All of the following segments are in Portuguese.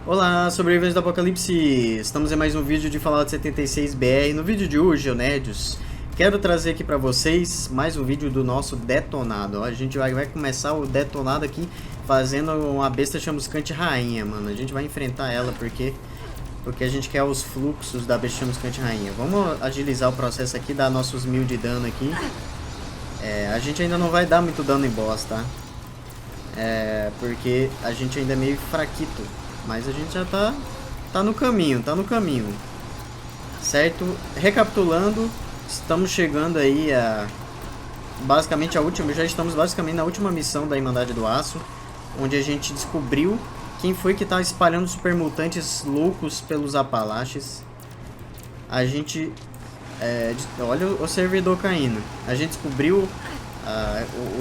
Olá, sobreviventes do Apocalipse! Estamos em mais um vídeo de Fallout 76 BR. No vídeo de hoje, Nerds, quero trazer aqui pra vocês mais um vídeo do nosso detonado. A gente vai começar o detonado aqui fazendo uma besta chamuscante rainha, mano. A gente vai enfrentar ela porque a gente quer os fluxos da besta chamuscante rainha. Vamos agilizar o processo aqui, dar nossos 1000 de dano aqui. A gente ainda não vai dar muito dano em boss, tá? Porque a gente ainda é meio fraquito. Mas a gente já tá no caminho, certo? Recapitulando, estamos chegando aí basicamente já estamos basicamente na última missão da Irmandade do Aço, onde a gente descobriu quem foi que tá espalhando super mutantes loucos pelos Apalaches. A gente, olha o servidor caindo. A gente descobriu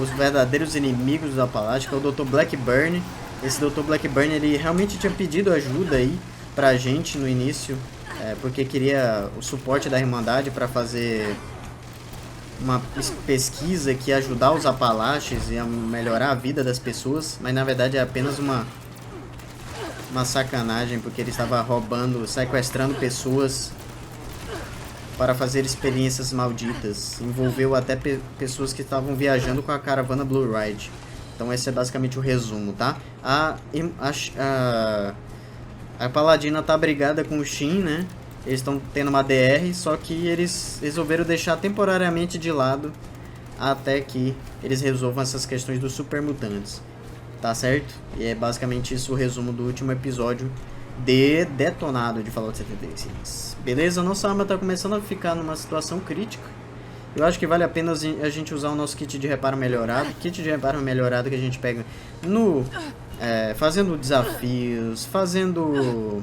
os verdadeiros inimigos do Apalache, que é o Dr. Blackburn. Esse Dr. Blackburn, ele realmente tinha pedido ajuda aí pra gente no início, porque queria o suporte da Irmandade para fazer uma pesquisa que ia ajudar os Apalaches e a melhorar a vida das pessoas, mas na verdade é apenas uma sacanagem, porque ele estava sequestrando pessoas para fazer experiências malditas. Envolveu até pessoas que estavam viajando com a caravana Blue Ride. Então esse é basicamente o resumo, tá? A Paladina tá brigada com o Shin, né? Eles estão tendo uma DR, só que eles resolveram deixar temporariamente de lado até que eles resolvam essas questões dos super mutantes. Tá certo? E é basicamente isso o resumo do último episódio de Detonado de Fallout 76. Beleza? Nossa arma tá começando a ficar numa situação crítica. Eu acho que vale a pena a gente usar o nosso kit de reparo melhorado. Kit de reparo melhorado que a gente pega fazendo desafios, fazendo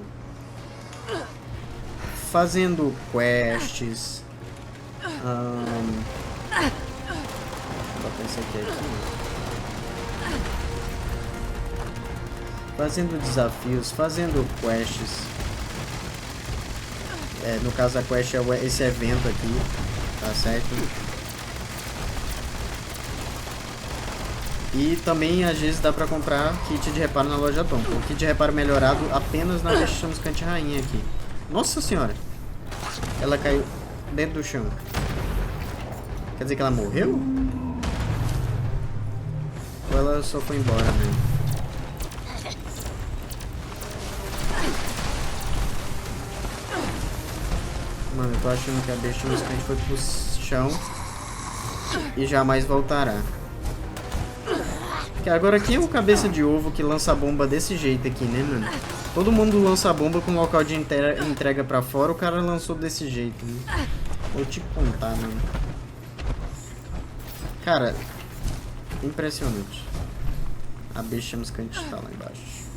quests. Vou botar isso aqui. Fazendo desafios, fazendo quests. No caso a quest é esse evento aqui. Tá certo? E também às vezes dá pra comprar kit de reparo na loja Tom. O kit de reparo melhorado apenas na besta chamuscante rainha aqui. Nossa senhora! Ela caiu dentro do chão. Quer dizer que ela morreu? Ou ela só foi embora mesmo? Mano, eu tô achando que a besta chamuscante foi pro chão e jamais voltará. Porque agora quem é o cabeça de ovo que lança bomba desse jeito aqui, né, mano? Todo mundo lança bomba com local de entrega pra fora, o cara lançou desse jeito, né? Vou te contar, mano. Cara, impressionante. A besta chamuscante tá lá embaixo.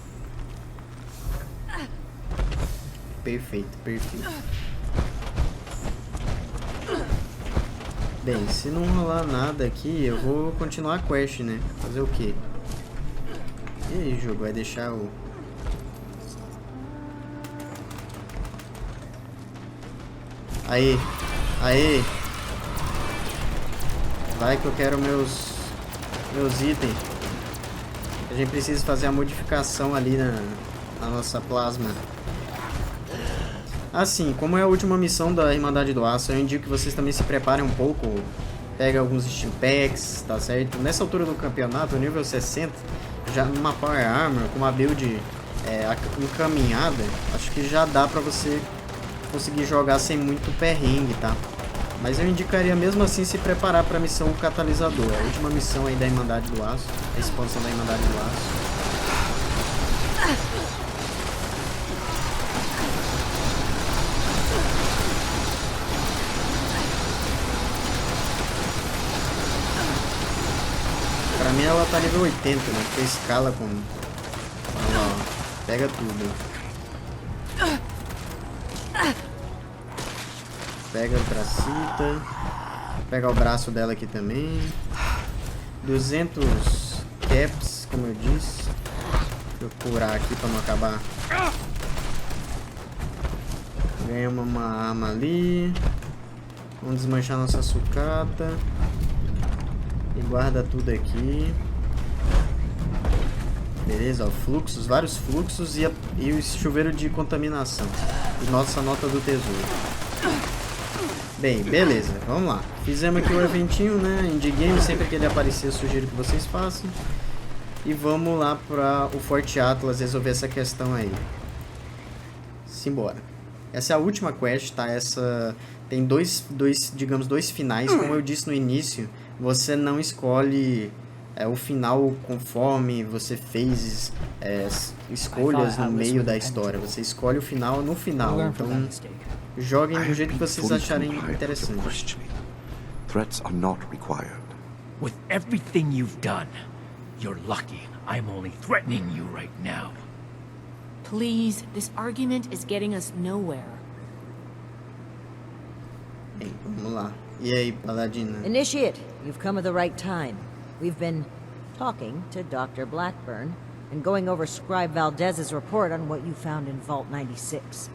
Perfeito, perfeito. Bem, se não rolar nada aqui, eu vou continuar a quest, né? Fazer o quê? E aí, jogo, vai deixar o... Aí, aí. Vai que eu quero meus itens. A gente precisa fazer a modificação ali na nossa plasma. Assim, como é a última missão da Irmandade do Aço, eu indico que vocês também se preparem um pouco. Pega alguns Steam Packs, tá certo? Nessa altura do campeonato, nível 60, já numa Power Armor, com uma build encaminhada, acho que já dá pra você conseguir jogar sem muito perrengue, tá? Mas eu indicaria mesmo assim se preparar pra missão Catalisador, a última missão aí da Irmandade do Aço, a expansão da Irmandade do Aço. Pra mim ela tá nível 80, né? Porque escala com... Olha lá, ó. Pega tudo. Pega a bracita. Pega o braço dela aqui também. 200 caps, como eu disse. Deixa eu curar aqui pra não acabar. Ganhamos uma arma ali. Vamos desmanchar nossa sucata. E guarda tudo aqui. Beleza, ó, fluxos, vários fluxos e o chuveiro de contaminação. E nossa nota do tesouro. Bem, beleza, vamos lá. Fizemos aqui o eventinho, né? Indie Game, sempre que ele aparecer, eu sugiro que vocês façam. E vamos lá para o Forte Atlas resolver essa questão aí. Simbora. Essa é a última quest, tá? Essa tem digamos, dois finais. Como eu disse no início, você não escolhe o final conforme você fez escolhas no meio da história. Você escolhe o final no final. Então, joguem do jeito que vocês acharem interessante. Threats are not required. With everything you've done, you're lucky I'm only threatening you right now. Please, this argument is getting us nowhere. Bem, vamos lá. E aí, Paladina? Initiate, you've come at the right time. We've been talking to Dr. Blackburn and going over Scribe Valdez's report on what you found in Vault 96.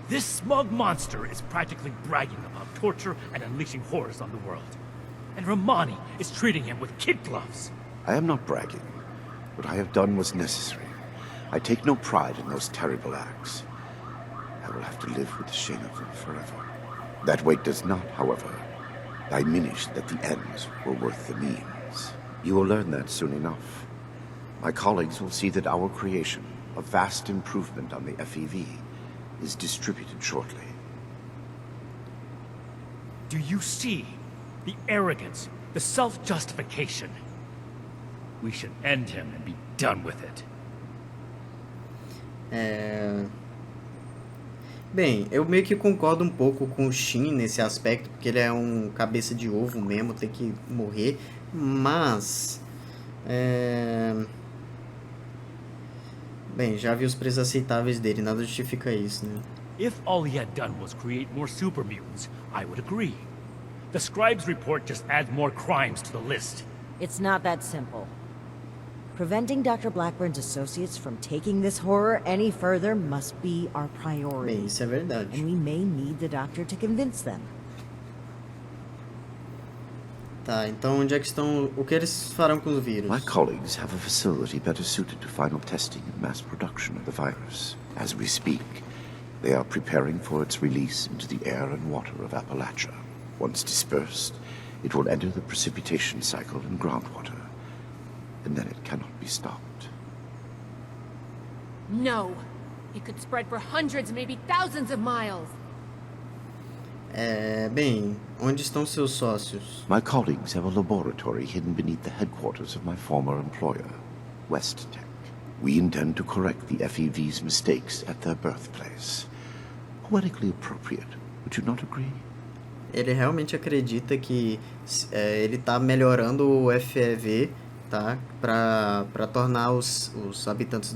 This smug monster is practically bragging about torture and unleashing horrors on the world. And Romani is treating him with kid gloves. I am not bragging. What I have done was necessary. I take no pride in those terrible acts. I will have to live with the shame of them forever. That weight does not, however, diminish that the ends were worth the means. You will learn that soon enough. My colleagues will see that our creation, a vast improvement on the FEV, is distributed shortly. Do you see the arrogance, the self-justification? We should end him and be done with it. Bem, eu meio que concordo um pouco com o Shin nesse aspecto, porque ele é um cabeça de ovo mesmo, tem que morrer, mas... Bem, já vi os preços aceitáveis dele, nada justifica isso, né? If all he had done was create more super mutants, I would agree. The Scribe's report just adds more crimes to the list. It's not that simple. Preventing Dr. Blackburn's associates from taking this horror any further must be our priority. Bem, isso é verdade. And we may need the doctor to convince them. Tá, então onde é que estão... O que eles farão com os vírus? My colleagues have a facility better suited to final testing and mass production of the virus. As we speak, they are preparing for its release into the air and water of Appalachia. Once dispersed, it will enter the precipitation cycle in groundwater. And then it cannot be stopped. No. It could spread for hundreds, maybe thousands of miles. Bem, onde estão seus sócios? My colleagues have a laboratory hidden beneath the headquarters of my former employer, WestTech. We intend to correct the FEV's mistakes at their birthplace. Poetically appropriate, would you not agree? Ele realmente acredita que ele tá melhorando o FEV, tá? Pra tornar os habitantes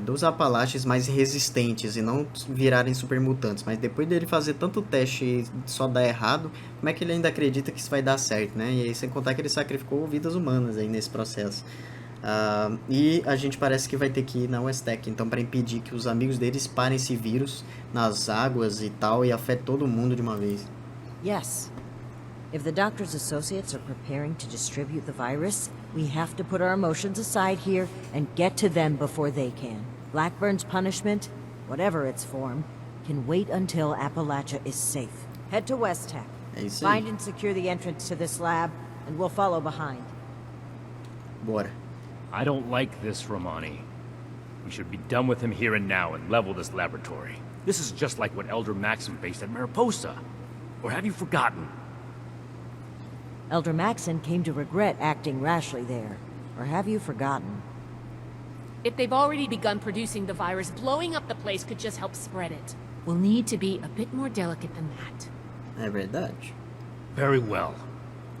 dos Apalaches mais resistentes e não virarem super mutantes. Mas depois dele fazer tanto teste e só dar errado, como é que ele ainda acredita que isso vai dar certo, né? E aí, sem contar que ele sacrificou vidas humanas aí nesse processo. E a gente parece que vai ter que ir na WestTech, então, para impedir que os amigos dele espalhem esse vírus nas águas e tal e afete todo mundo de uma vez. Yes. If the doctor's associates are preparing to distribute the virus, we have to put our emotions aside here and get to them before they can. Blackburn's punishment, whatever its form, can wait until Appalachia is safe. Head to WestTech. É isso aí. Find and secure the entrance to this lab, and we'll follow behind. Bora. I don't like this, Romani. We should be done with him here and now and level this laboratory. This is just like what Elder Maxim faced at Mariposa. Or have you forgotten? Elder Maxon came to regret acting rashly there. Or have you forgotten? If they've already begun producing the virus, blowing up the place could just help spread it. We'll need to be a bit more delicate than that. É verdade. Very well.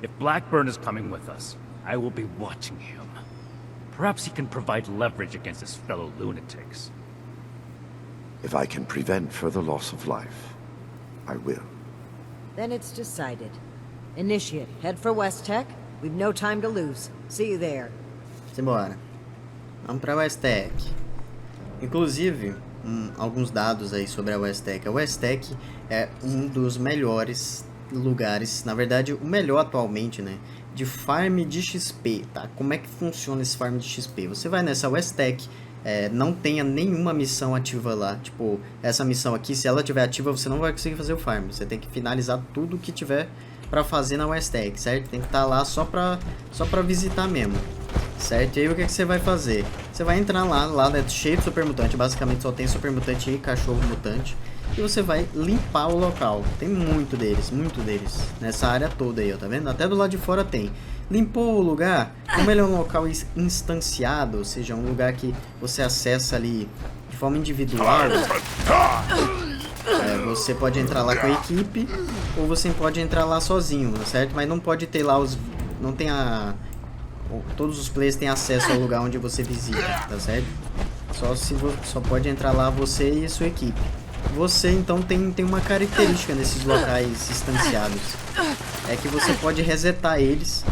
If Blackburn is coming with us, I will be watching him. Perhaps he can provide leverage against his fellow lunatics. If I can prevent further loss of life, I will. Then it's decided. Initiate, head for WestTech. We've no time to lose. See you there. Simbora. Vamos pra WestTech. Inclusive, alguns dados aí sobre a WestTech. A WestTech é um dos melhores lugares, na verdade, o melhor atualmente, né? de farm de XP, tá? Como é que funciona esse farm de XP? Você vai nessa Westec, não tenha nenhuma missão ativa lá. Tipo, essa missão aqui, se ela tiver ativa, você não vai conseguir fazer o farm. Você tem que finalizar tudo que tiver pra fazer na Westec, certo? Tem que estar lá só pra visitar mesmo, certo? E aí o que você vai fazer? Você vai entrar lá é cheio de super mutante, basicamente só tem super mutante e cachorro mutante. E você vai limpar o local. Tem muito deles, nessa área toda aí, ó, tá vendo? Até do lado de fora tem. Limpou o lugar, como ele é um local instanciado, ou seja, um lugar que você acessa ali de forma individual, você pode entrar lá com a equipe, ou você pode entrar lá sozinho, certo? Mas não pode ter lá não tem todos os players têm acesso ao lugar onde você visita, tá certo? Só pode entrar lá você e a sua equipe. Você então tem uma característica nesses locais instanciados, é que você pode resetar eles,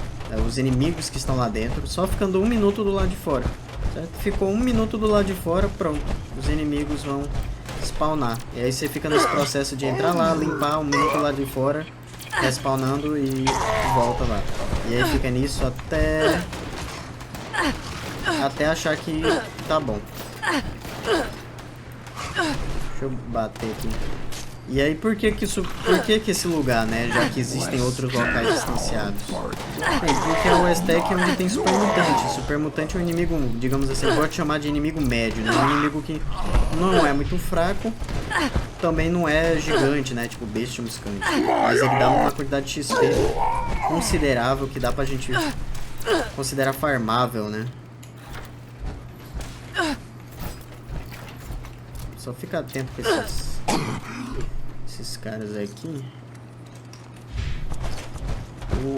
os inimigos que estão lá dentro, só ficando 1 minuto do lado de fora, certo? Ficou 1 minuto do lado de fora, pronto, os inimigos vão spawnar, e aí você fica nesse processo de entrar lá, limpar 1 minuto do lado de fora, respawnando e volta lá, e aí fica nisso até achar que tá bom. Deixa eu bater aqui. E aí, por que esse lugar, né? Já que existem outros locais distanciados? Porque a Westec é onde tem super mutante. Super mutante é um inimigo, digamos assim, pode chamar de inimigo médio, né? Um inimigo que não é muito fraco, também não é gigante, né? Tipo Bestium Skunk. Mas ele dá uma quantidade de XP considerável que dá pra gente considerar farmável, né? Só fica atento com esses caras aqui.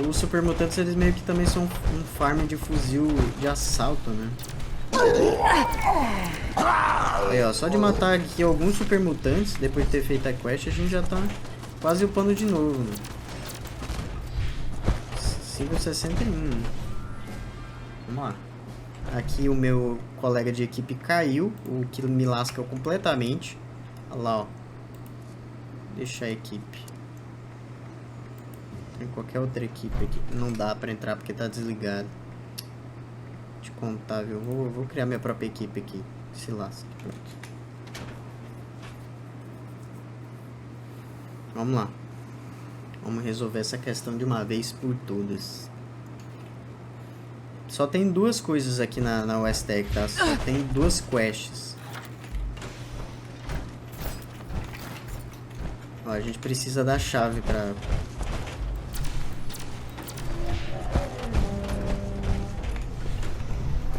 Os super mutantes, eles meio que também são um farm de fuzil de assalto, né? Aí, ó, só de matar aqui alguns super mutantes, depois de ter feito a quest, a gente já tá quase upando de novo, né? 561. Vamos lá. Aqui o meu colega de equipe caiu, o que me lasca completamente. Olha lá, ó. Deixa a equipe. Tem qualquer outra equipe aqui. Não dá pra entrar porque tá desligado. De contar, viu? Vou criar minha própria equipe aqui. Se lasca. Pronto. Vamos lá. Vamos resolver essa questão de uma vez por todas. Só tem 2 coisas aqui na Westec, tá? Só tem 2 quests. Ó, a gente precisa da chave pra...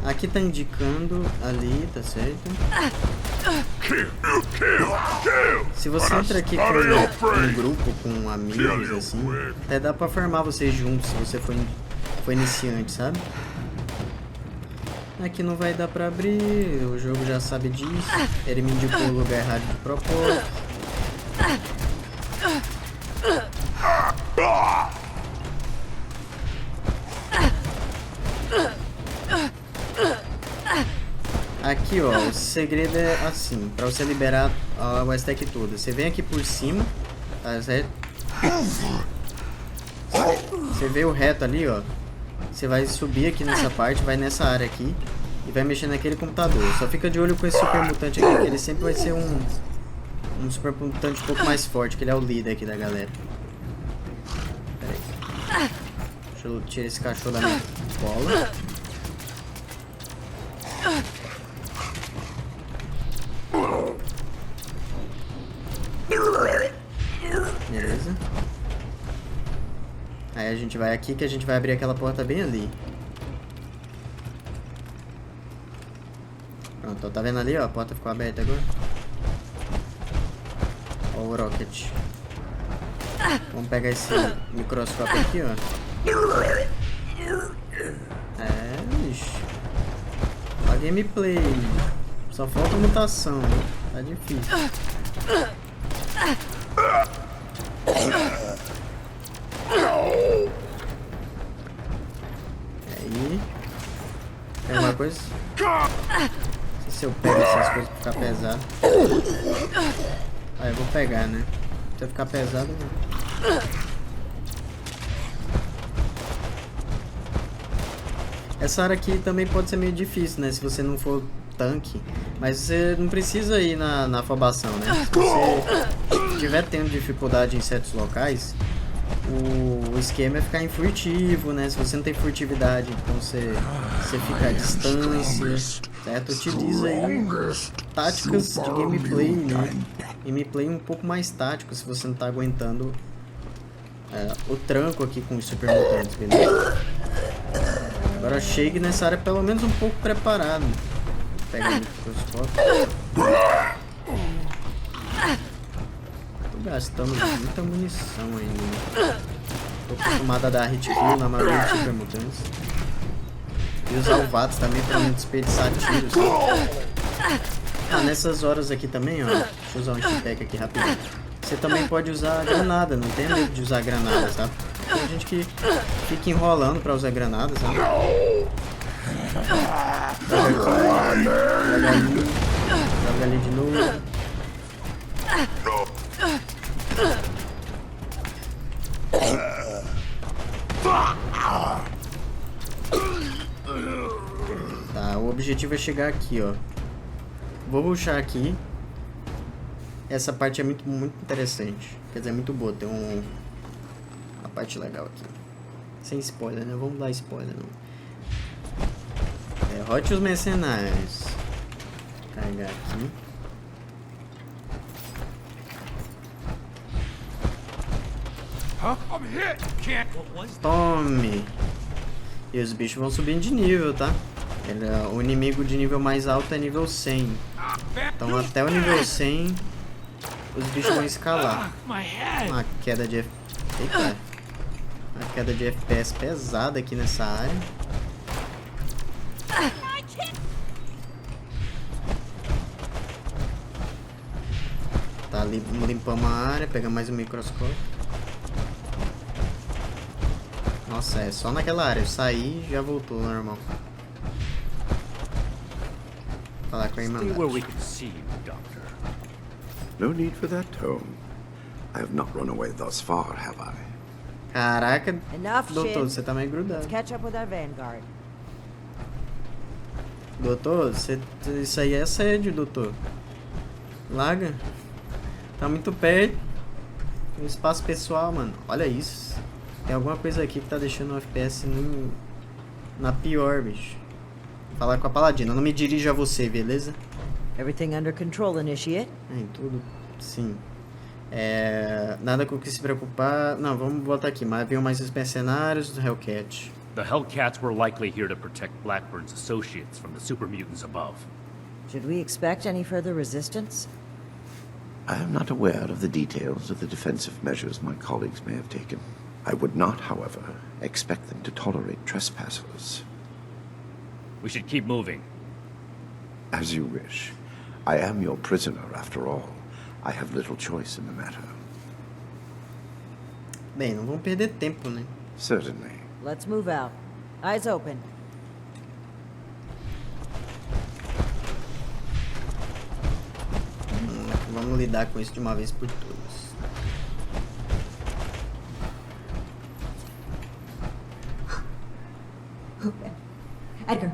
Aqui tá indicando ali, tá certo? Se você entra aqui com um grupo, com amigos, assim, até dá pra farmar vocês juntos se você for iniciante, sabe? Aqui não vai dar pra abrir, o jogo já sabe disso. Ele me indicou o lugar errado de propósito. Aqui, ó, o segredo é assim, pra você liberar a Westec toda. Você vem aqui por cima, tá certo? Você vê o reto ali, ó. Você vai subir aqui nessa parte, vai nessa área aqui e vai mexer naquele computador. Só fica de olho com esse super mutante aqui, que ele sempre vai ser um super mutante um pouco mais forte, que ele é o líder aqui da galera. Pera aí. Deixa eu tirar esse cachorro da minha cola. Beleza. Aí a gente vai aqui, que a gente vai abrir aquela porta bem ali. Pronto, ó, tá vendo ali, ó? A porta ficou aberta agora. Ó o Rocket. Vamos pegar esse microscópio aqui, ó. Bicho. Ó a gameplay. Só falta mutação, né? Tá difícil. Aí. Tem alguma coisa? Não sei se eu pego essas coisas pra ficar pesado. Eu vou pegar, né? Se eu ficar pesado, não. Essa área aqui também pode ser meio difícil, né? Se você não for tanque. Mas você não precisa ir na afobação, né? Se você estiver tendo dificuldade em certos locais, o esquema é ficar em furtivo, né? Se você não tem furtividade, então você fica à distância, certo? Utiliza aí táticas de gameplay, né? Gameplay um pouco mais tático, se você não tá aguentando o tranco aqui com os super mutantes, beleza? Agora chegue nessa área pelo menos um pouco preparado. Pega o microscópio. Tô gastando muita munição ainda. Tô acostumado a dar hit kill na maioria dos super mutantes. E usar o VATS também pra não desperdiçar tiros. Nessas horas aqui também, ó. Deixa eu usar um hitpack aqui rapidinho. Você também pode usar granada, não tem medo de usar granada, sabe? Tem gente que fica enrolando pra usar granada, sabe? Joga ali de novo. Tá, o objetivo é chegar aqui, ó. Vou rushar aqui. Essa parte é muito interessante. Quer dizer, é muito boa. Tem uma parte legal aqui. Sem spoiler, né? Vamos dar spoiler, não. Derrote os mercenários. Vou carregar aqui. Tome! E os bichos vão subindo de nível, tá? O inimigo de nível mais alto é nível 100. Então até o nível 100 os bichos vão escalar. Uma queda de Eita. Uma queda de FPS pesada aqui nessa área. Tá, limpamos a área, pegamos mais um microscópio. Nossa, é só naquela área. Eu saí e já voltou ao normal. Falar com a Irmandade. No need for that tone. I have not run away thus far, have I? Caraca, Enough, doutor, Shin. você tá meio grudado. Let's catch up with our vanguard. Doutor, isso aí é assédio, doutor. Larga. Tá muito perto. No espaço pessoal, mano. Olha isso. Tem alguma coisa aqui que tá deixando o FPS na pior, bicho. Vou falar com a Paladina. Não me dirijo a você, beleza? Everything under control, Initiate? Em tudo, sim. Nada com o que se preocupar. Não, vamos botar aqui. Mas haviam mais os mercenários do Hellcat. The Hellcats were likely here to protect Blackburn's associates from the super mutants above. Should we expect any further resistance? I am not aware of the details of the defensive measures my colleagues may have taken. I would not, however, expect them to tolerate trespassers. We should keep moving. As you wish. I am your prisoner, after all. I have little choice in the matter. Bem, não vamos perder tempo, né? Certainly. Let's move out. Eyes open. Vamos lidar com isso de uma vez por todas. Edgar.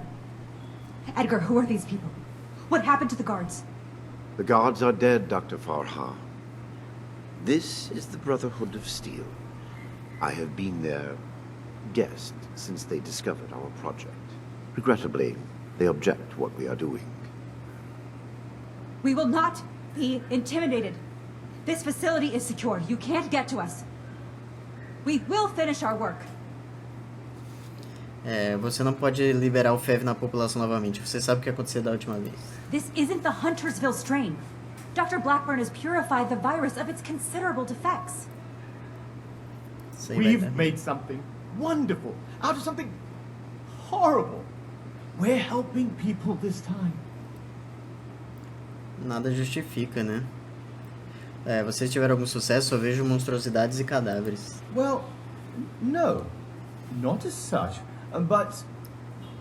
Edgar, who are these people? What happened to the guards? The guards are dead, Dr. Farha. This is the Brotherhood of Steel. I have been their guest since they discovered our project. Regrettably, they object to what we are doing. We will not be intimidated. This facility is secure. You can't get to us. We will finish our work. Você não pode liberar o FEV na população novamente. Você sabe o que aconteceu da última vez. This isn't the Huntersville strain. Dr. Blackburn has purified the virus of its considerable defects. Isso aí vai dar. We've made something wonderful out of something horrible. We're helping people this time. Nada justifica, né? Vocês tiveram algum sucesso? Eu vejo monstruosidades e cadáveres. Well, no, not as such, but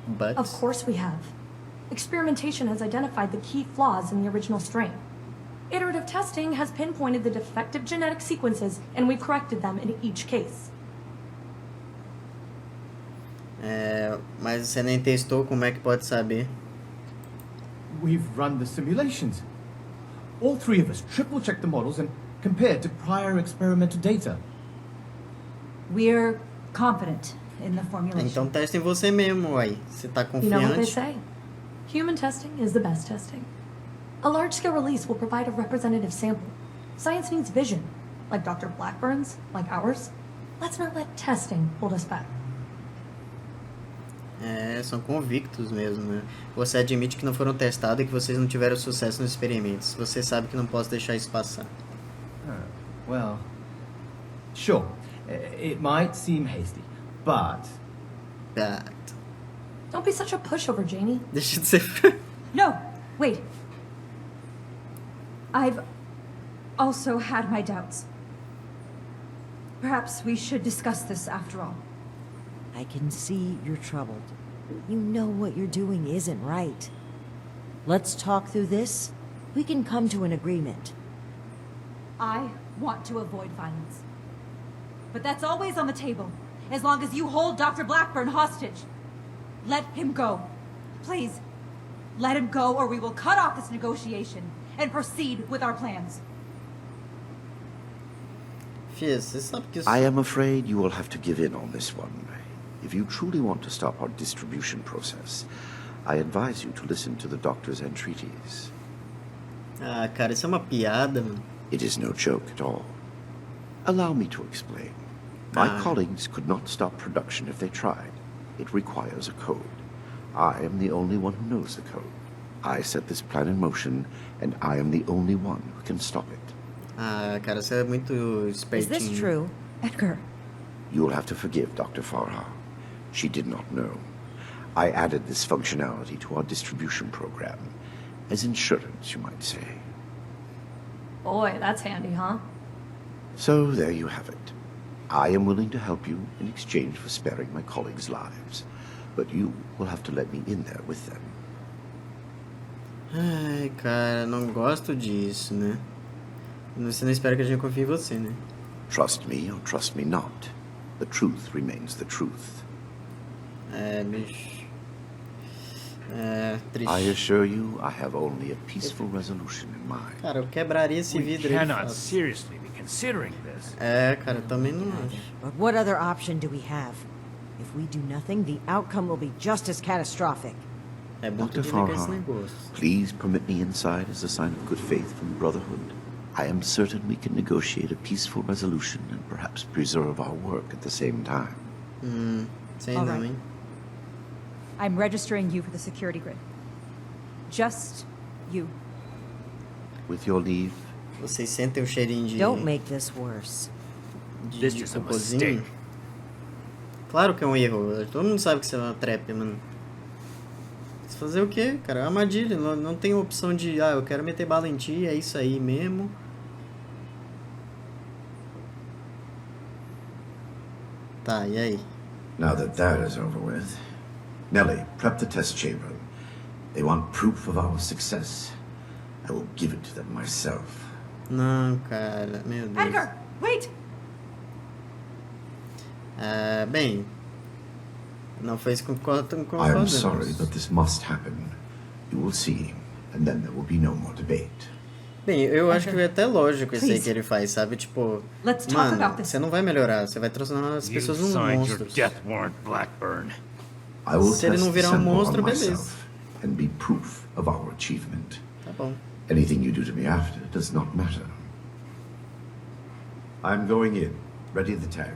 But... Of course we have. Experimentation has identified the key flaws in the original strain. Iterative testing has pinpointed the defective genetic sequences, and we've corrected them in each case. Mas você nem testou, como é que pode saber? We've run the simulations. All three of us triple-checked the models and compared to prior experimental data. We're confident in the formulation. Então testa em você mesmo, uai. Você tá You know what they confiante? say? Human testing is the best testing. A large-scale release will provide a representative sample. Science needs vision, like Dr. Blackburn's, like ours. Let's not let testing hold us back. São convictos mesmo, né? Você admite que não foram testados e que vocês não tiveram sucesso nos experimentos. Você sabe que não posso deixar isso passar. Well, sure. It might seem hasty, but Don't be such a pushover, Janie. Deixa de ser... No, wait. I've also had my doubts. Perhaps we should discuss this after all. I can see you're troubled. You know what you're doing isn't right. Let's talk through this. We can come to an agreement. I want to avoid violence. But that's always on the table, as long as you hold Dr. Blackburn hostage. Let him go. Please, let him go or we will cut off this negotiation and proceed with our plans. Fia, você sabe que isso... I am afraid you will have to give in on this one. If you truly want to stop our distribution process, I advise you to listen to the doctor's entreaties. Ah, cara, isso é uma piada, mano. It is no joke at all. Allow me to explain. My colleagues could not stop production if they tried. It requires a code. I am the only one who knows the code. I set this plan in motion, and I am the only one who can stop it. Ah, cara, você é muito espertinho. Is this true? Edgar. You will have to forgive Dr. Farha. She did not know. I added this functionality to our distribution program. As insurance, you might say. Boy, that's handy, huh? So there you have it. I am willing to help you in exchange for sparing my colleagues' lives. But you will have to let me in there with them. Ai, cara, não gosto disso, né? Você não espera que a gente confie em você, né? Trust me or trust me not. The truth remains the truth. Bicho. Triste. I assure you, I have only a peaceful resolution in mind. Cara, eu quebraria esse We vidro aí. cannot fácil. seriously be considering this. Cara, eu também não acho. But what other option do we have? If we do nothing, the outcome will be just as catastrophic. É bom Dr. que esse Farha, negócio. please permit me inside as a sign of good faith from the Brotherhood. I am certain we can negotiate a peaceful resolution and perhaps preserve our work at the same time. Sei All não, right. hein? I'm registering you for the security grid. Just you. With your leave, Vocês sentem o cheirinho de... Don't make this worse. This de is a cocôzinho? mistake. Claro que é um erro. Todo mundo sabe que isso é uma trap, mano. Você fazer o quê, cara? É uma armadilha. Não tem opção de... Ah, eu quero meter bala em ti, é isso aí mesmo. Tá, e aí? now that that is over with, Nellie, prep the test chamber. They want proof of our success. I will give it to them myself. Não, cara. Meu Deus. Edgar, wait! Bem... Não foi isso que I am concordamos. sorry, but this must happen. You will see, and then there will be no more debate. Bem, eu acho que é até lógico isso aí Please. que ele faz, sabe? Tipo, Let's talk about mano, this. você não vai melhorar, você vai transformar as You pessoas num signed your monstros. death warrant, Blackburn. I will Se ele test não the virar sample monstro, on beleza. myself and be proof of our achievement. Tá bom. Anything you do to me after does not matter. I'm going in. Ready the tank.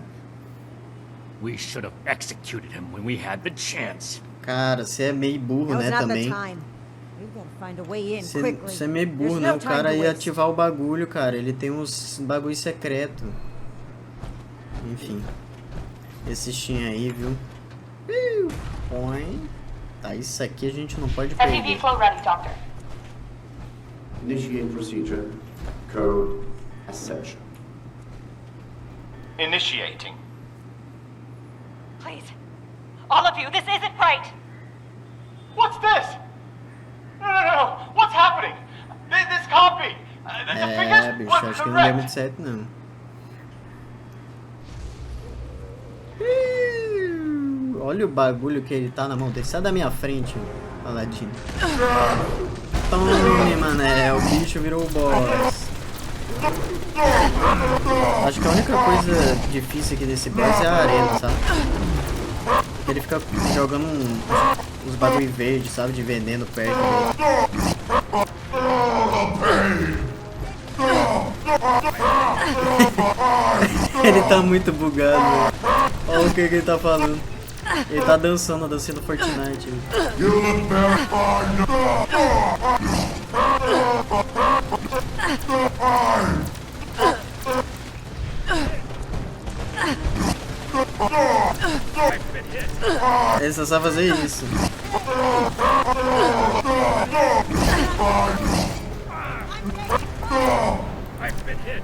We should have executed him when we had the chance. Cara, você é meio burro, Now's né, not the também. time. We've got to find a way in Você quickly. é meio burro, There's né? no O time cara to ia waste. ativar o bagulho, cara. Ele tem uns bagulho secreto. Enfim. Esse Steam aí, viu? Põe. Tá, isso aqui a gente não pode FEV perder. flow ready, Doctor. Initiate procedure. Code Ascension. Initiating. Please. All of you, this isn't right. What's this? No. What's happening? This can't be. The figures Bicho, weren't acho que não deu muito correct. certo, não. Olha o bagulho que ele tá na mão dele. Sai da minha frente, Paladino. Tome, mané. O bicho virou o boss. Acho que a única coisa difícil aqui desse boss é a arena, sabe? Porque ele fica jogando uns bagulho verde, sabe? De veneno perto dele. Ele tá muito bugado. Olha o que ele tá falando. Ele tá dançando a dancinha do Fortnite. Ele só sabe fazer isso. I've been hit.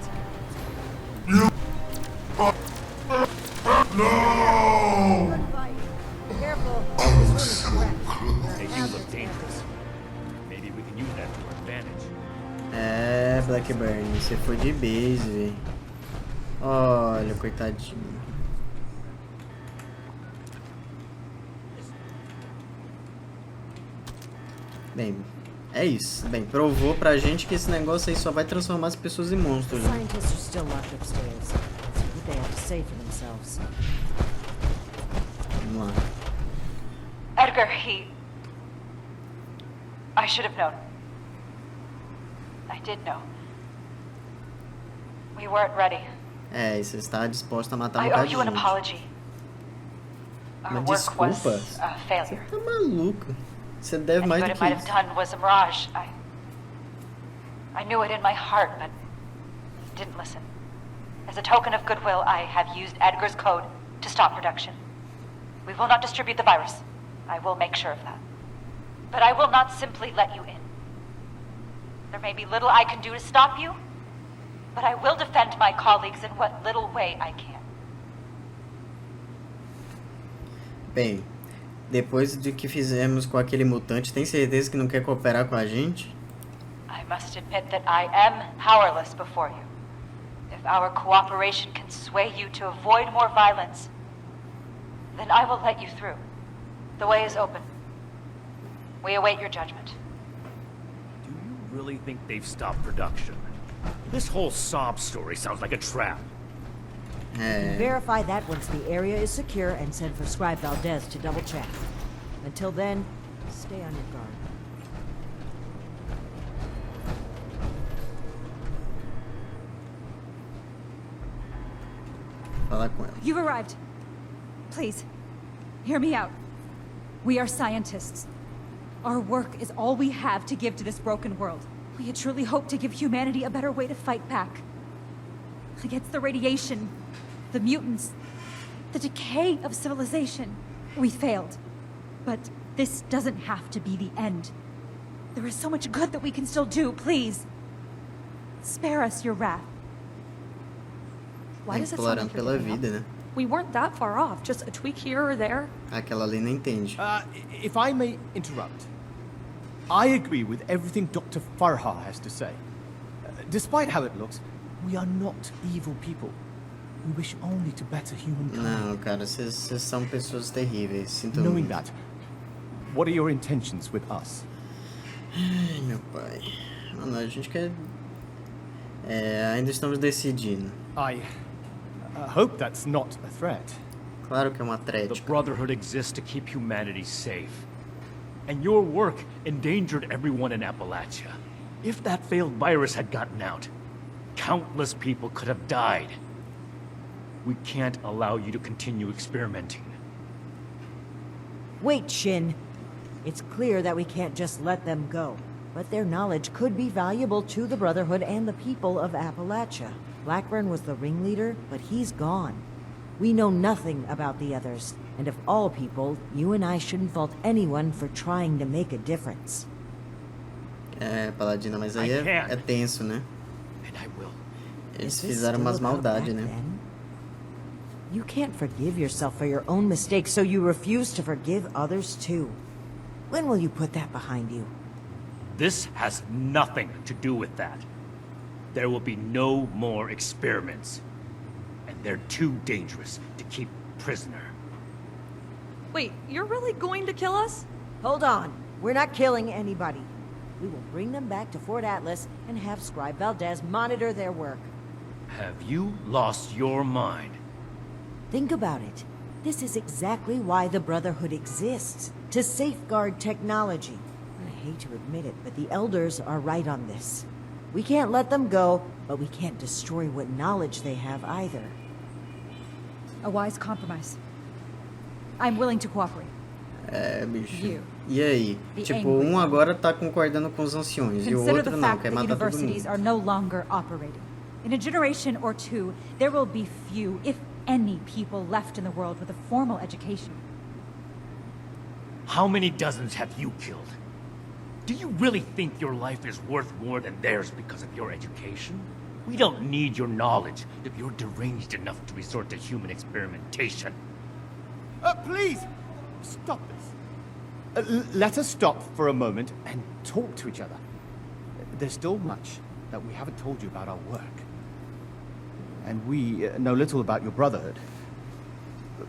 They do look dangerous. Maybe we can use that to our advantage. É, Blackburn, você foi de base, velho. Olha, coitadinho. Bem, é isso. Bem, provou pra gente que esse negócio aí só vai transformar as pessoas em monstros. Né? Scientists are still locked upstairs. Let's see what they have to say for themselves. Vamos lá. Edgar, I should have known. I did know. We weren't ready. É, e você está disposto a matar um I bocado owe de you an gente. apology. Our Mas work was desculpa. a failure. Tá maluco. Você deve mais What do it que might have isso. done was a mirage. I knew it in my heart, but didn't listen. As a token of goodwill, I have used Edgar's code to stop production. We will not distribute the virus. I will make sure of that. But I will not simply let you in. There may be little I can do to stop you, but I will defend my colleagues in what little way I can. Bem, depois do que fizemos com aquele mutante, tem certeza que não quer cooperar com a gente? I must admit that I am powerless before you. If our cooperation can sway you to avoid more violence, then I will let you through. The way is open. We await your judgment. Do you really think they've stopped production? This whole sob story sounds like a trap. É, Verify that once the area is secure and send for Scribe Valdez to double check. Until then, stay on your guard. falar com ela. You've arrived. Please, hear me out. We are scientists. Our work is all we have to give to this broken world. We had truly hoped to give humanity a better way to fight back. Against the radiation, the mutants, the decay of civilization. We failed. But this doesn't have to be the end. There is so much good that we can still do, please. Spare us your wrath. Why does it sound Implorando like you're pela giving up? vida, né? We weren't that far off, just a tweak here or there. Aquela ali não entende. If I may interrupt, I agree with everything Dr. Farha has to say. Despite how it looks, we are not evil people. We wish only to better humankind. Não, cara, vocês são pessoas terríveis. Sinto Knowing muito. that, what are your intentions with us? Ai, meu pai. Mano, a gente quer... ainda estamos decidindo. I hope that's not a threat. Claro que é uma The trética. Brotherhood exists to keep humanity safe. And your work endangered everyone in Appalachia. If that failed virus had gotten out, countless people could have died. We can't allow you to continue experimenting. Wait, Shin. It's clear that we can't just let them go. But their knowledge could be valuable to the Brotherhood and the people of Appalachia. Blackburn was the ringleader, but he's gone. We know nothing about the others, and of all people, you and I shouldn't fault anyone for trying to make a difference. Paladina, mas aí I can't. é tenso, né? And I will. Eles Is this fizeram still umas about maldades, back né? then? You can't forgive yourself for your own mistakes, so you refuse to forgive others too. When will you put that behind you? This has nothing to do with that. There will be no more experiments. And they're too dangerous to keep prisoner. Wait, you're really going to kill us? Hold on. We're not killing anybody. We will bring them back to Fort Atlas and have Scribe Valdez monitor their work. Have you lost your mind? Think about it. This is exactly why the Brotherhood exists. To safeguard technology. I hate to admit it, but the Elders are right on this. We can't let them go, but we can't destroy what knowledge they have either. A wise compromise. I'm willing to cooperate. É, bicho. You. E aí? The Tipo, angry um one. agora tá concordando com os anciões e o Consider outro the não, fact quer that matar todo universities mundo. are no longer operating. In a generation or two, there will be few, if any, people left in the world with a formal education. How many dozens have you killed? Do you really think your life is worth more than theirs because of your education? We don't need your knowledge if you're deranged enough to resort to human experimentation. Please! Stop this. Let us stop for a moment and talk to each other. There's still much that we haven't told you about our work. And we know little about your Brotherhood.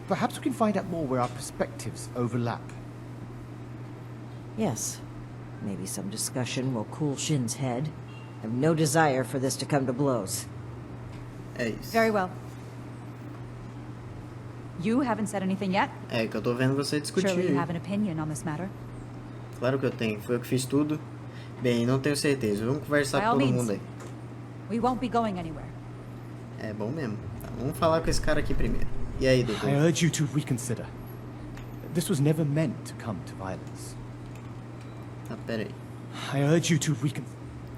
Perhaps we can find out more where our perspectives overlap. Yes. Maybe some discussion will cool Shin's head. I have no desire for this to come to blows. É isso. Very well. You haven't said anything yet. É que eu tô vendo você discutir. Surely you have an opinion on this matter. Claro que eu tenho. Foi eu que fiz tudo. Bem, não tenho certeza. Vamos conversar By com all todo means. mundo aí. We won't be going anywhere. É bom mesmo. Tá, vamos falar com esse cara aqui primeiro. E aí, doutor? I urge you to reconsider. This was never meant to come to violence. Tá, pera aí. I urge you to reconsider.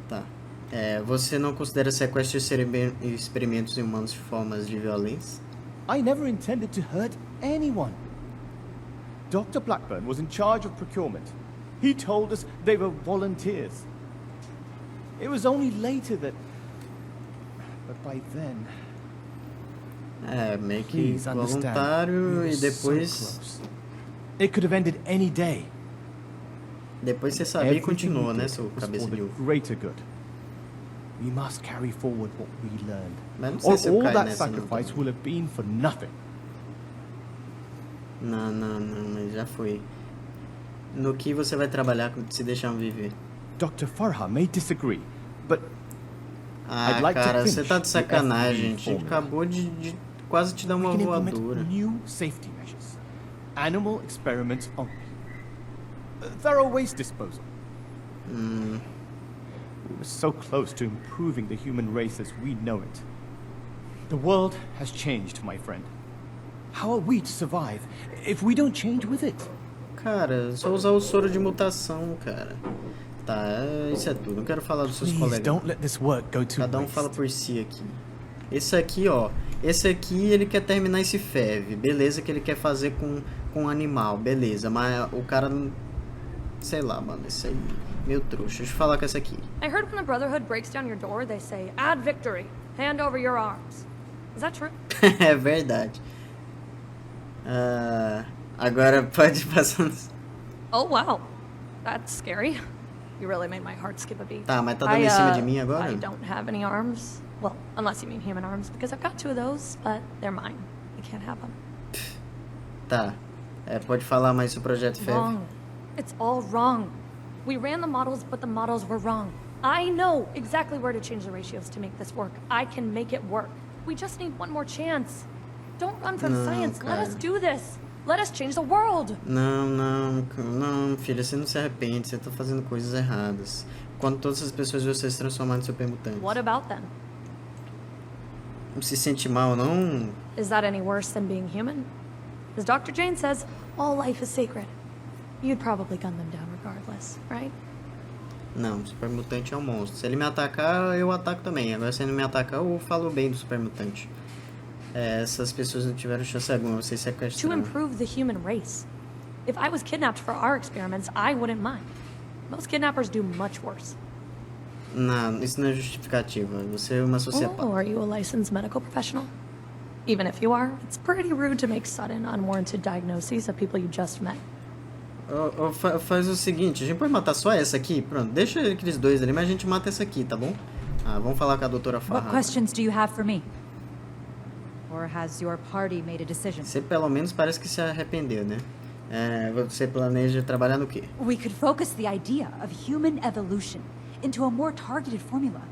Tá. É, você não considera sequestro e experimentos em humanos formas de violência? I never intended to hurt anyone. Dr. Blackburn was in charge of procurement. He told us they were volunteers. It was only later that... But by then... É, meio que Please understand, voluntário we e were so depois... close. It could have ended any day. Depois você sabia e Everything continua, we né, did seu was cabeça for de the ovo. greater good. We must carry forward what we learned. Mas não sei Or se eu all caio that nessa não. sacrifice will have been for nothing. Não, mas já foi. No que você vai trabalhar se deixar viver? Dr. Farha may disagree, but Ah, I'd like to cara, você finish tá de the sacanagem, FD gente. formula. Acabou de quase te dar we uma can implement voadora. new safety measures. Animal experiments only. Thorough waste disposal. We were so close to improving the human race as we know it. The world has changed, my friend. How are we to survive if we don't change with it? Cara, só usar o soro de mutação, cara. Tá, isso é tudo. Não quero falar dos seus Please colegas. don't let this work go to Cada um waste. fala por si aqui. Esse aqui, ó. Esse aqui, ele quer terminar esse FEV. Beleza que ele quer fazer com um animal. Beleza, mas o cara... Sei lá, mano. Esse aí... Meio trouxa. Deixa eu falar com essa aqui. I heard when the Brotherhood breaks down your door, they say, "Add victory. Hand over your arms." Is that true? É verdade. Agora pode passar... Oh, wow. That's scary. You really made my heart skip a beat. Tá, mas tá dando em cima de mim agora? I don't have any arms. Well, unless you mean human arms, because I've got 2 of those, but they're mine. I can't have them. Tá. Pode falar mais sobre o Projeto FEV? Wrong. It's all wrong. We ran the models, but the models were wrong. I know exactly where to change the ratios to make this work. I can make it work. We just need one more chance. Don't run from Não, science. Let us cara. do this. Let us change the world. Não, filha, você não se arrepende, você tá fazendo coisas erradas. Quando todas as pessoas você se transformarem em supermutantes. What about them? Não se sente mal, não? Is that any worse than being human? As Dr. Jane says, all life is sacred. You'd probably gun them down regardless, right? Não, supermutante é um monstro. Se ele me atacar, eu ataco também. Agora se ele não me atacar, eu falo bem do supermutante. Essas pessoas não tiveram chance alguma, vocês To sequestraram. improve the human race. If I was kidnapped for our experiments, I wouldn't mind. Most kidnappers do much worse. Não, isso não é justificativa. Você é uma sociopata. Oh, are you a licensed medical professional? Even if you are, it's pretty rude to make sudden, unwarranted diagnoses of people you just met. Faz o seguinte, a gente pode matar só essa aqui? Pronto, deixa aqueles dois ali, mas a gente mata essa aqui, tá bom? Vamos falar com a doutora What Farha. questions do you have for me? Or has your party made a decision? Você pelo menos parece que se arrependeu, né? Você planeja trabalhar no quê? We could focus the idea of human evolution into a more targeted formula.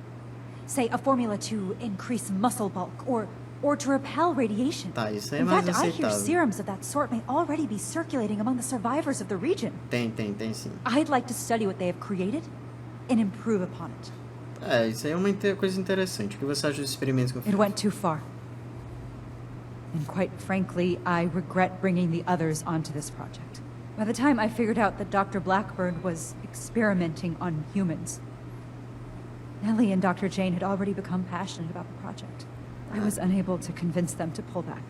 Say, a formula to increase muscle bulk or to repel radiation. Tá, isso aí é In mais fact, I hear aceitável. serums of that sort may already be circulating among the survivors of the region. Tem sim. I'd like to study what they have created and improve upon it. Isso aí é uma coisa interessante. O que você acha dos experimentos que eu fiz? It went too far. And quite frankly, I regret bringing the others onto this project. By the time I figured out that Dr. Blackburn was experimenting on humans, Ellie and Dr. Jane had already become passionate about the project. I was unable to convince them to pull back.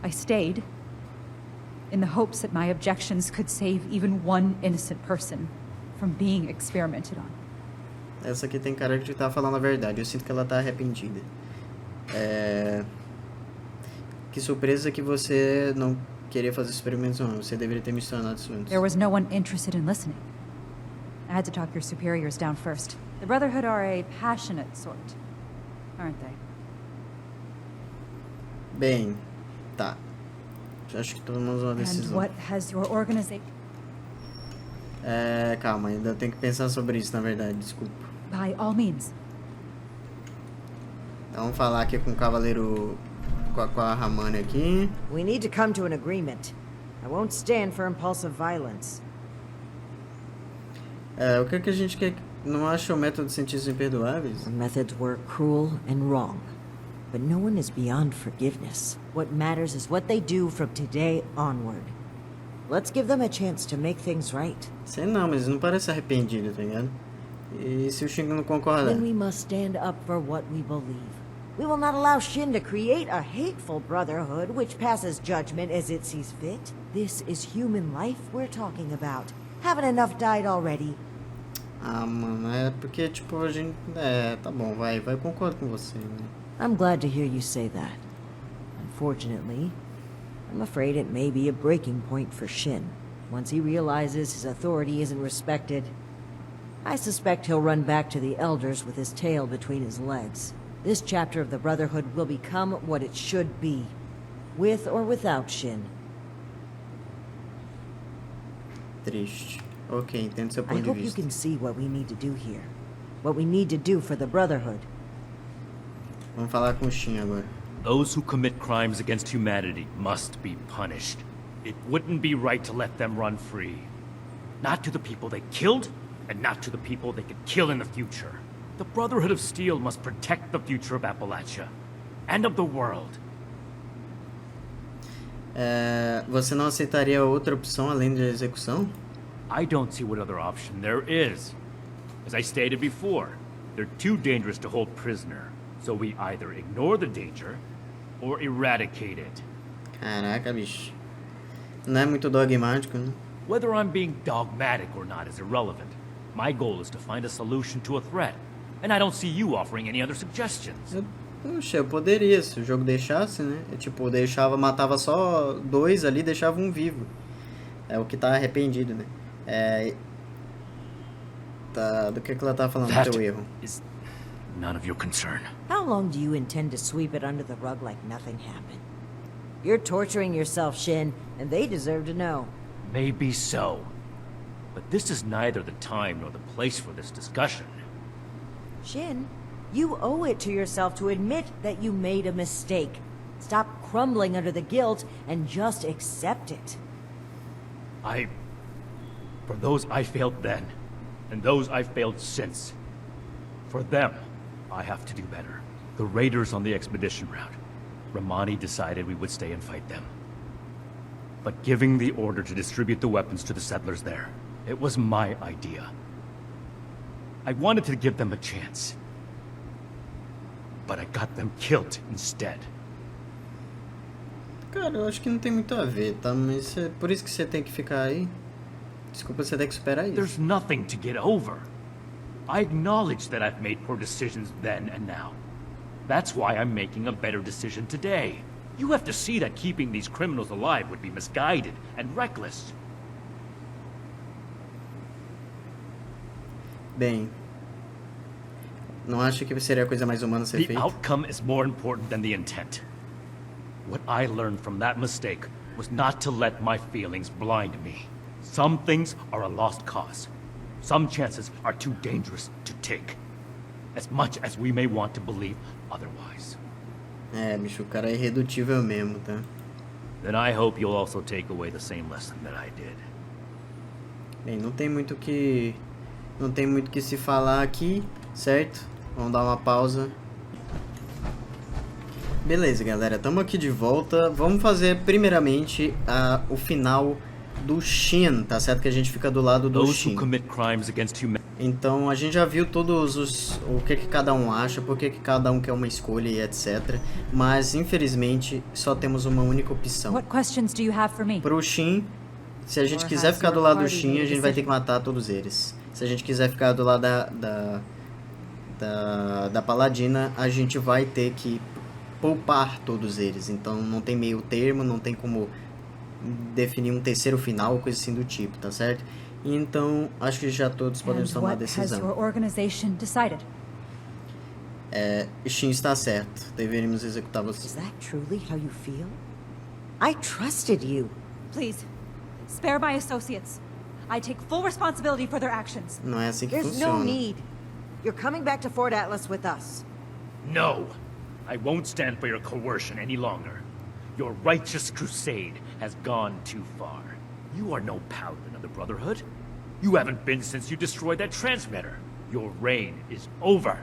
I stayed in the hopes that my objections could save even one innocent person from being experimented on. Essa aqui tem cara de estar falando a verdade. Eu sinto que ela tá arrependida. Que surpresa que você não queria fazer experimentos, não. Você deveria ter mencionado isso antes. There was no one interested in listening. I had to talk your superiors down first. The Brotherhood are a passionate sort, aren't they? Bem, tá. Acho que tomamos uma And decisão. what has your organization... Calma, ainda tenho que pensar sobre isso, na verdade. Desculpa. By all means. Então, vamos falar aqui com o Cavaleiro... Com a Ramani aqui. We need to come to an agreement. I won't stand for impulsive violence. O que é que a gente quer? Não acha o método de cientistas imperdoáveis? Our methods were cruel and wrong. But no one is beyond forgiveness. What matters is what they do from today onward. Let's give them a chance to make things right. Sei não, mas não parece arrependido, tá ligado? E se o Shingo não concordar? Then we must stand up for what we believe. We will not allow Shin to create a hateful brotherhood which passes judgment as it sees fit. This is human life we're talking about. Haven't enough died already? Mano, porque, tipo, a gente... tá bom, vai, eu concordo com você, né? I'm glad to hear you say that. Unfortunately, I'm afraid it may be a breaking point for Shin. Once he realizes his authority isn't respected, I suspect he'll run back to the Elders with his tail between his legs. This chapter of the Brotherhood will become what it should be, with or without Shin. Triste. Ok, entendo seu I ponto de hope you vista. can see what we need to do here. What we need to do for the Brotherhood. Vamos falar com o Shin agora. Those who commit crimes against humanity must be punished. It wouldn't be right to let them run free. Not to the people they killed, and not to the people they could kill in the future. The Brotherhood of Steel must protect the future of Appalachia, and of the world. Você não aceitaria outra opção além da execução? I don't see what other option there is. As I stated before, they're too dangerous to hold prisoner, so we either ignore the danger or eradicate it. Caraca, bicho. Não é muito dogmático, né? Whether I'm being dogmatic or not is irrelevant. My goal is to find a solution to a threat, and I don't see you offering any other suggestions. Poxa, eu poderia, se o jogo deixasse, né? Matava só 2 ali, deixava um vivo. É o que tá arrependido, né? Do que ela tá falando do That teu erro? is none of your concern. How long do you intend to sweep it under the rug like nothing happened? You're torturing yourself, Shin, and they deserve to know. Maybe so. But this is neither the time nor the place for this discussion. Shin, you owe it to yourself to admit that you made a mistake. Stop crumbling under the guilt and just accept it. For those I failed then, and those I've failed since, for them, I have to do better. The raiders on the expedition route, Ramani decided we would stay and fight them. But giving the order to distribute the weapons to the settlers there, it was my idea. I wanted to give them a chance. But I got them killed instead. Cara, eu acho que não tem muito a ver, tá? Mas é por isso que você tem que ficar aí. Desculpa, você tem que superar isso. There's nothing to get over. I acknowledge that I've made poor decisions then and now. That's why I'm making a better decision today. You have to see that keeping these criminals alive would be misguided and reckless. Bem, não acho que seria a coisa mais humana ser The feita? outcome is more important than the intent. What I learned from that mistake was not to let my feelings blind me. Some things are a lost cause. Some chances are too dangerous to take. As much as we may want to believe otherwise. É, bicho, o cara é irredutível mesmo, tá? Then I hope you'll also take away the same lesson that I did. Bem, não tem muito que se falar aqui, certo? Vamos dar uma pausa. Beleza, galera, estamos aqui de volta. Vamos fazer primeiramente o final do Shin, tá certo? Que a gente fica do lado do Shin. Então a gente já viu todos o que cada um acha, por que cada um quer uma escolha e etc. Mas infelizmente só temos uma única opção. What questions do you have for me? Pro Shin, se a gente quiser ficar do lado do Shin, a gente vai ter que matar todos eles. Se a gente quiser ficar do lado da Paladina, a gente vai ter que poupar todos eles. Então não tem meio termo, não tem como definir um terceiro final, coisa assim do tipo, tá certo? Então, acho que já todos podemos tomar a decisão. Shin está certo. Deveríamos executar você. Is that truly how you feel? I trusted you. Please, spare my associates. I take full responsibility for their actions. Não é assim que There's funciona. no need. You're coming back to Fort Atlas with us. No! I won't stand for your coercion any longer. Your righteous crusade has gone too far. You are no paladin of the Brotherhood. You haven't been since you destroyed that transmitter. Your reign is over.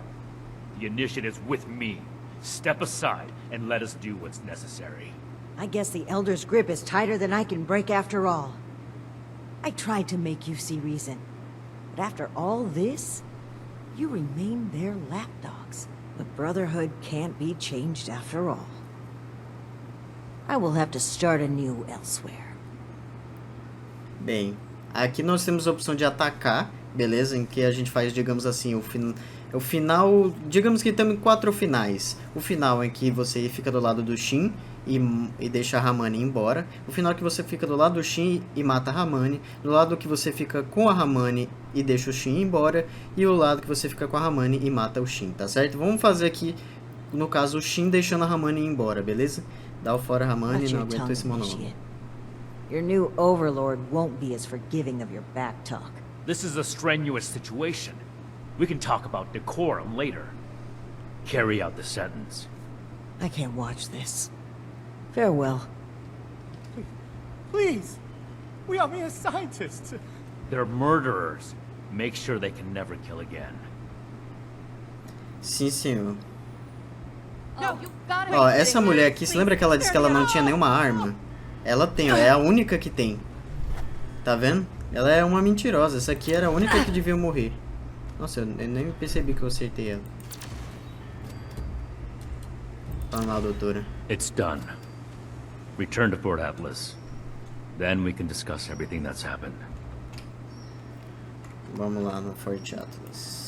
The initiative's with me. Step aside and let us do what's necessary. I guess the Elder's grip is tighter than I can break after all. I tried to make you see reason. But after all this, you remain their lapdogs. The Brotherhood can't be changed after all. I will have to start anew elsewhere. Bem, aqui nós temos a opção de atacar, beleza? Em que a gente faz, digamos assim, o final... Digamos que temos 4 finais. O final em que você fica do lado do Shin e deixa a Ramani embora. O final que você fica do lado do Shin e mata a Ramani. Do lado que você fica com a Ramani e deixa o Shin embora. E o lado que você fica com a Ramani e mata o Shin, tá certo? Vamos fazer aqui, no caso, o Shin deixando a Ramani embora, beleza? Dá o fora Ramani, não aguento esse monólogo. Your new overlord won't be as forgiving of your back talk. This is a strenuous situation. We can talk about decorum later. Carry out the sentence. I can't watch this. Farewell. Please! We are mere scientists! They're murderers. Make sure they can never kill again. Sim, senhor. No, you gotta Ó, essa mulher aqui, você lembra que ela disse que ela não tinha nenhuma arma? Ela tem, ó, é a única que tem. Tá vendo? Ela é uma mentirosa. Essa aqui era a única que devia morrer. Nossa, eu nem percebi que eu acertei ela. Vamos lá, doutora. It's done. Return to Fort Atlas. Then we can discuss everything that's happened. Vamos lá no Fort Atlas.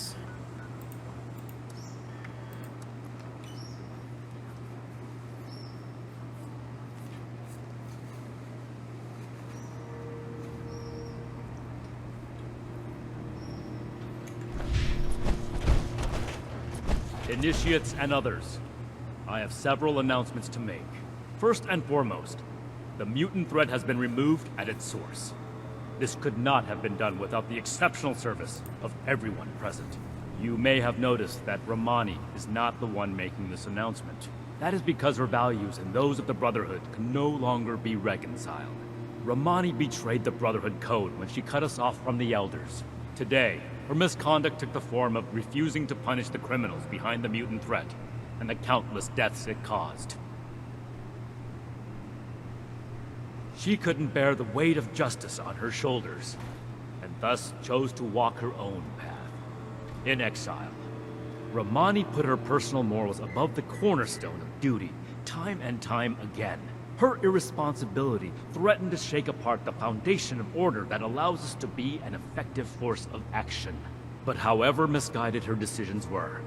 Initiates and others, I have several announcements to make. First and foremost, the mutant threat has been removed at its source. This could not have been done without the exceptional service of everyone present. You may have noticed that Romani is not the one making this announcement. That is because her values and those of the Brotherhood can no longer be reconciled. Romani betrayed the Brotherhood code when she cut us off from the Elders. Today, her misconduct took the form of refusing to punish the criminals behind the mutant threat, and the countless deaths it caused. She couldn't bear the weight of justice on her shoulders, and thus chose to walk her own path. In exile, Romani put her personal morals above the cornerstone of duty, time and time again. Her irresponsibility threatened to shake apart the foundation of order that allows us to be an effective force of action. But however misguided her decisions were,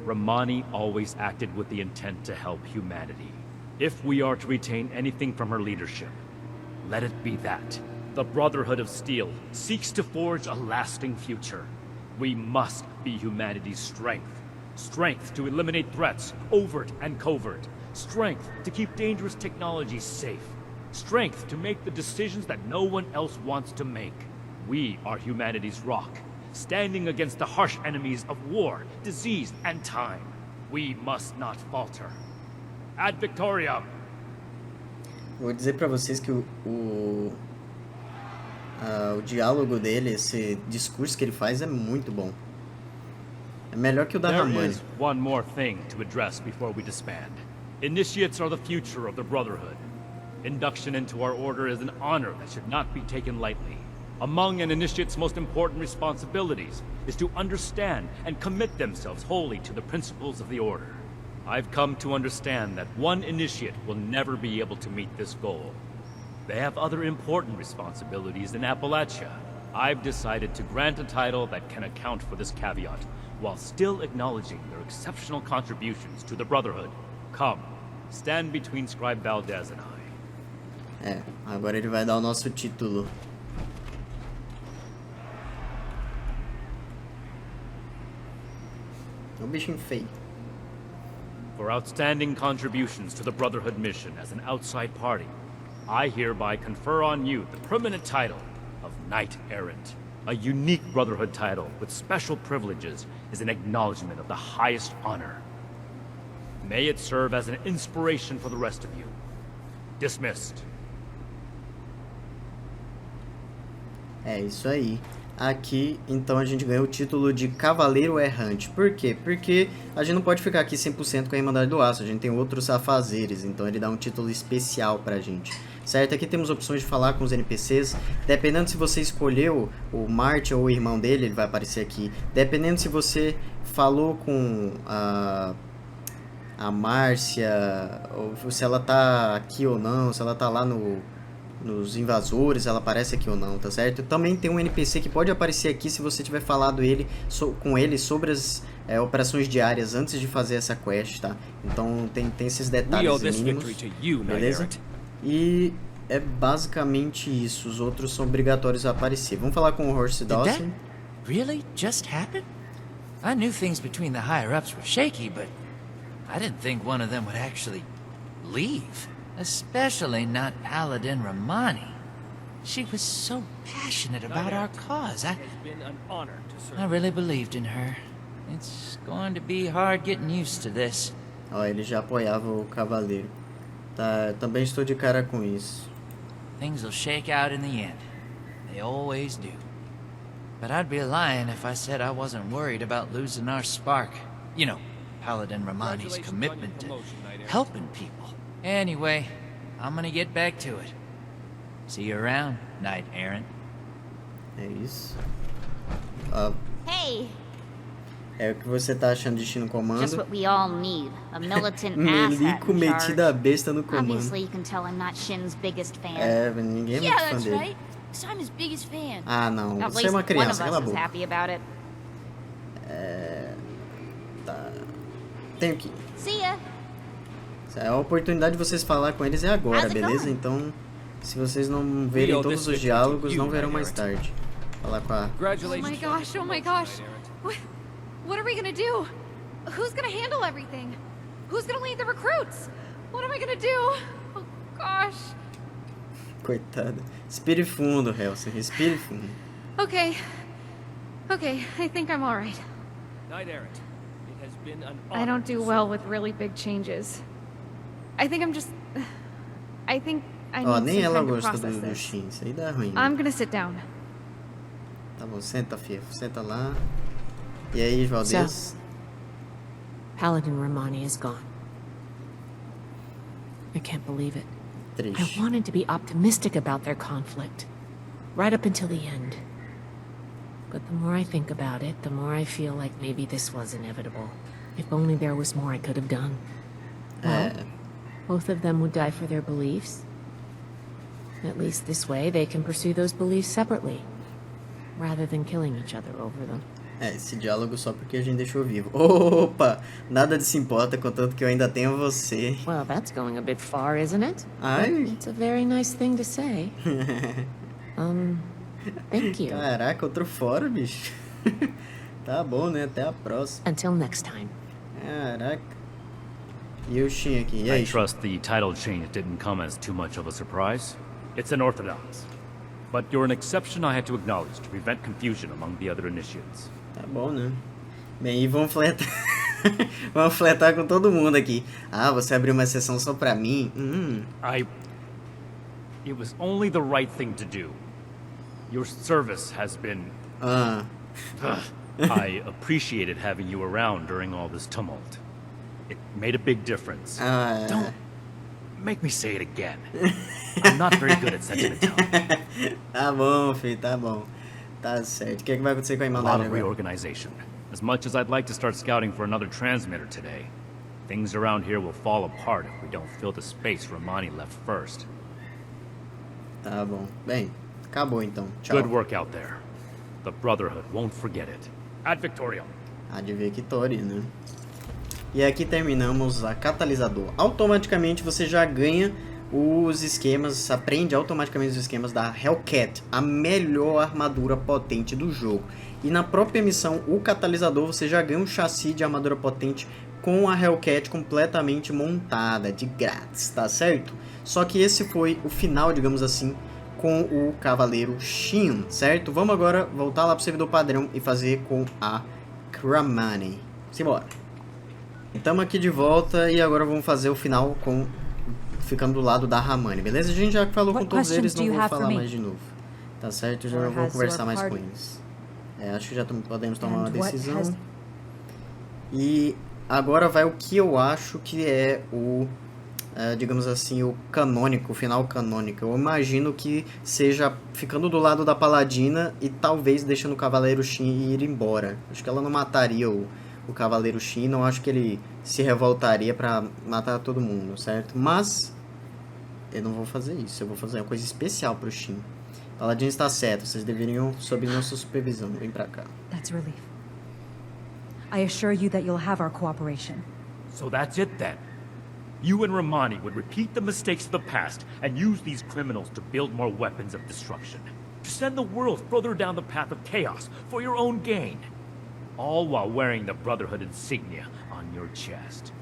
Romani always acted with the intent to help humanity. If we are to retain anything from her leadership, let it be that. The Brotherhood of Steel seeks to forge a lasting future. We must be humanity's strength. Strength to eliminate threats, overt and covert. Strength to keep dangerous technologies safe. Strength to make the decisions that no one else wants to make. We are humanity's rock, standing against the harsh enemies of war, disease, and time. We must not falter. Ad Victoriam! Vou dizer pra vocês que o diálogo dele, esse discurso que ele faz é muito bom. É melhor que o da There Ramani. is one more thing to address before we disband. Initiates are the future of the Brotherhood. Induction into our order is an honor that should not be taken lightly. Among an initiate's most important responsibilities is to understand and commit themselves wholly to the principles of the order. I've come to understand that one initiate will never be able to meet this goal. They have other important responsibilities in Appalachia. I've decided to grant a title that can account for this caveat, while still acknowledging their exceptional contributions to the Brotherhood. Come, stand between Scribe Valdez and I. É, agora ele vai dar o nosso título. É um bichinho feio. For outstanding contributions to the Brotherhood mission as an outside party, I hereby confer on you the permanent title of Knight Errant. A unique Brotherhood title with special privileges is an acknowledgement of the highest honor. May it serve as an inspiration for the rest of you. Dismissed. É isso aí. Aqui, então, a gente ganhou o título de Cavaleiro Errante. Por quê? Porque a gente não pode ficar aqui 100% com a Irmandade do Aço. A gente tem outros afazeres, então ele dá um título especial pra gente. Certo? Aqui temos opções de falar com os NPCs. Dependendo se você escolheu o Martin ou o irmão dele, ele vai aparecer aqui. Dependendo se você falou com a Márcia, ou se ela tá aqui ou não, se ela tá lá nos invasores, ela aparece aqui ou não, tá certo? Também tem um NPC que pode aparecer aqui se você tiver falado com ele sobre as operações diárias antes de fazer essa quest, tá? Então tem esses detalhes mínimos, beleza? E é basicamente isso, os outros são obrigatórios a aparecer. Vamos falar com o Horace Dawson. Really just happen? I knew things between the higher-ups were shaky, but I didn't think one of them would actually leave. Especially not Paladin Romani. She was so passionate about our cause. I really believed in her. It's going to be hard getting used to this. Ó, ele já apoiava o cavaleiro. Tá, também estou de cara com isso. Things will shake out in the end. They always do. But I'd be lying if I said I wasn't worried about losing our spark. You know, Paladin Romani's commitment to helping people. Anyway, I'm gonna get back to it. See you around, Knight Errant. É isso. Hey! É o que você tá achando de Destino Comando. Just what we all need. A militant Melico asshat in charge. metida a besta no comando. Obviously, you can tell I'm not Shin's biggest fan. É, ninguém é muito fã dele. I'm his biggest fan. Ah, não. At Você é least uma one criança, of cala a us is boca. happy about it. Tá. Tenho que ir. See ya. A oportunidade de vocês falar com eles é agora, How's it beleza? going? Então, se vocês não verem todos os diálogos, não verão mais tarde. Falar com a... Oh my gosh. What are we gonna do? Who's gonna handle everything? Who's gonna lead the recruits? What am I gonna do? Oh gosh. Coitada. Respire fundo, Helsen. Respire fundo. Okay, I think I'm alright. Knight Errant, it has been an I don't do well with really big changes. I think I Ó, need nem some ela time to gosta process do this. Shin. Isso aí dá ruim. I'm gonna sit down. Tá bom, senta, filha. Senta lá. E aí, Valdez? Paladin Romani is gone. I can't believe it. I Triste. wanted to be optimistic about their conflict, right up until the end. But the more I think about it, the more I feel like maybe this was inevitable. If only there was more I could have done. Well, both of them would die for their beliefs. At least this way they can pursue those beliefs separately, rather than killing each other over them. Esse diálogo só porque a gente deixou vivo. Opa! Nada de se importa, contanto que eu ainda tenho você. Well, that's going a bit far, isn't it? Ai. But it's a very nice thing to say. Thank you. Caraca, outro fora, bicho. Tá bom, né? Até a próxima. Until next time. Caraca. E o Shin aqui, e aí? I trust the title change didn't come as too much of a surprise. It's unorthodox. But you're an exception I had to acknowledge to prevent confusion among the other initiates. Tá bom, né? Bem, e vamos fletar... vamos fletar com todo mundo aqui. Ah, você abriu uma exceção só pra mim? It was only the right thing to do. Your service has been... I appreciated having you around during all this tumult. It made a big difference. Don't make me say it again. I'm not very good at sentimentality. Tá bom, filho, tá bom. Tá certo. O que é que vai acontecer com a A lot Irmandade of agora? reorganization. As much as I'd like to start scouting for another transmitter today, things around here will fall apart if we don't fill the space Romani left first. Tá bom. Bem, acabou então. Tchau. Good work out there. The Brotherhood won't forget it. Ad Victoriam. Ad Victoria, né? E aqui terminamos a catalisador. Automaticamente você já ganha os esquemas, aprende automaticamente os esquemas da Hellcat, a melhor armadura potente do jogo. E na própria missão, o catalisador, você já ganha um chassi de armadura potente com a Hellcat completamente montada, de grátis, tá certo? Só que esse foi o final, digamos assim, com o Cavaleiro Shin, certo? Vamos agora voltar lá pro servidor padrão e fazer com a Kramani. Simbora. Estamos aqui de volta e agora vamos fazer o final com ficando do lado da Ramani, beleza? A gente já falou com todos eles, não vou falar mais de novo. Tá certo? Já vou conversar mais com eles. Acho que já podemos tomar uma decisão. E agora vai o que eu acho que é o, digamos assim, o canônico, o final canônico. Eu imagino que seja ficando do lado da Paladina e talvez deixando o Cavaleiro Shin ir embora. Acho que ela não mataria o Cavaleiro Shin, não acho que ele se revoltaria pra matar todo mundo, certo? Mas eu não vou fazer isso, eu vou fazer uma coisa especial pro Shin. Paladino está certo, vocês deveriam sob nossa supervisão. Vem pra cá. That's relief. I assure you that you'll have our cooperation. So that's it then. You and Romani would repeat the mistakes of the past and use these criminals to build more weapons of destruction. To send the world further down the path of chaos for your own gain. All while wearing the Brotherhood insignia on your chest.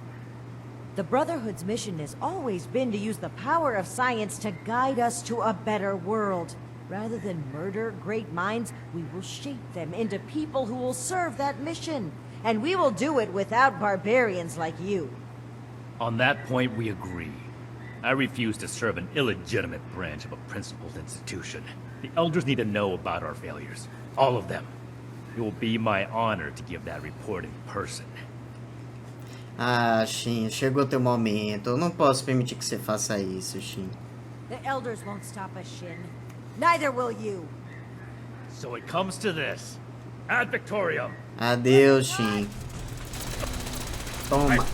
The Brotherhood's mission has always been to use the power of science to guide us to a better world. Rather than murder great minds, we will shape them into people who will serve that mission. And we will do it without barbarians like you. On that point, we agree. I refuse to serve an illegitimate branch of a principled institution. The Elders need to know about our failures. All of them. It will be my honor to give that report in person. Ah, Shin, chegou teu momento. Eu não posso permitir que você faça isso, Shin. The Elders won't stop us, Shin. Neither will you. So it comes to this. Ad Victoriam. Adeus, Shin. Toma.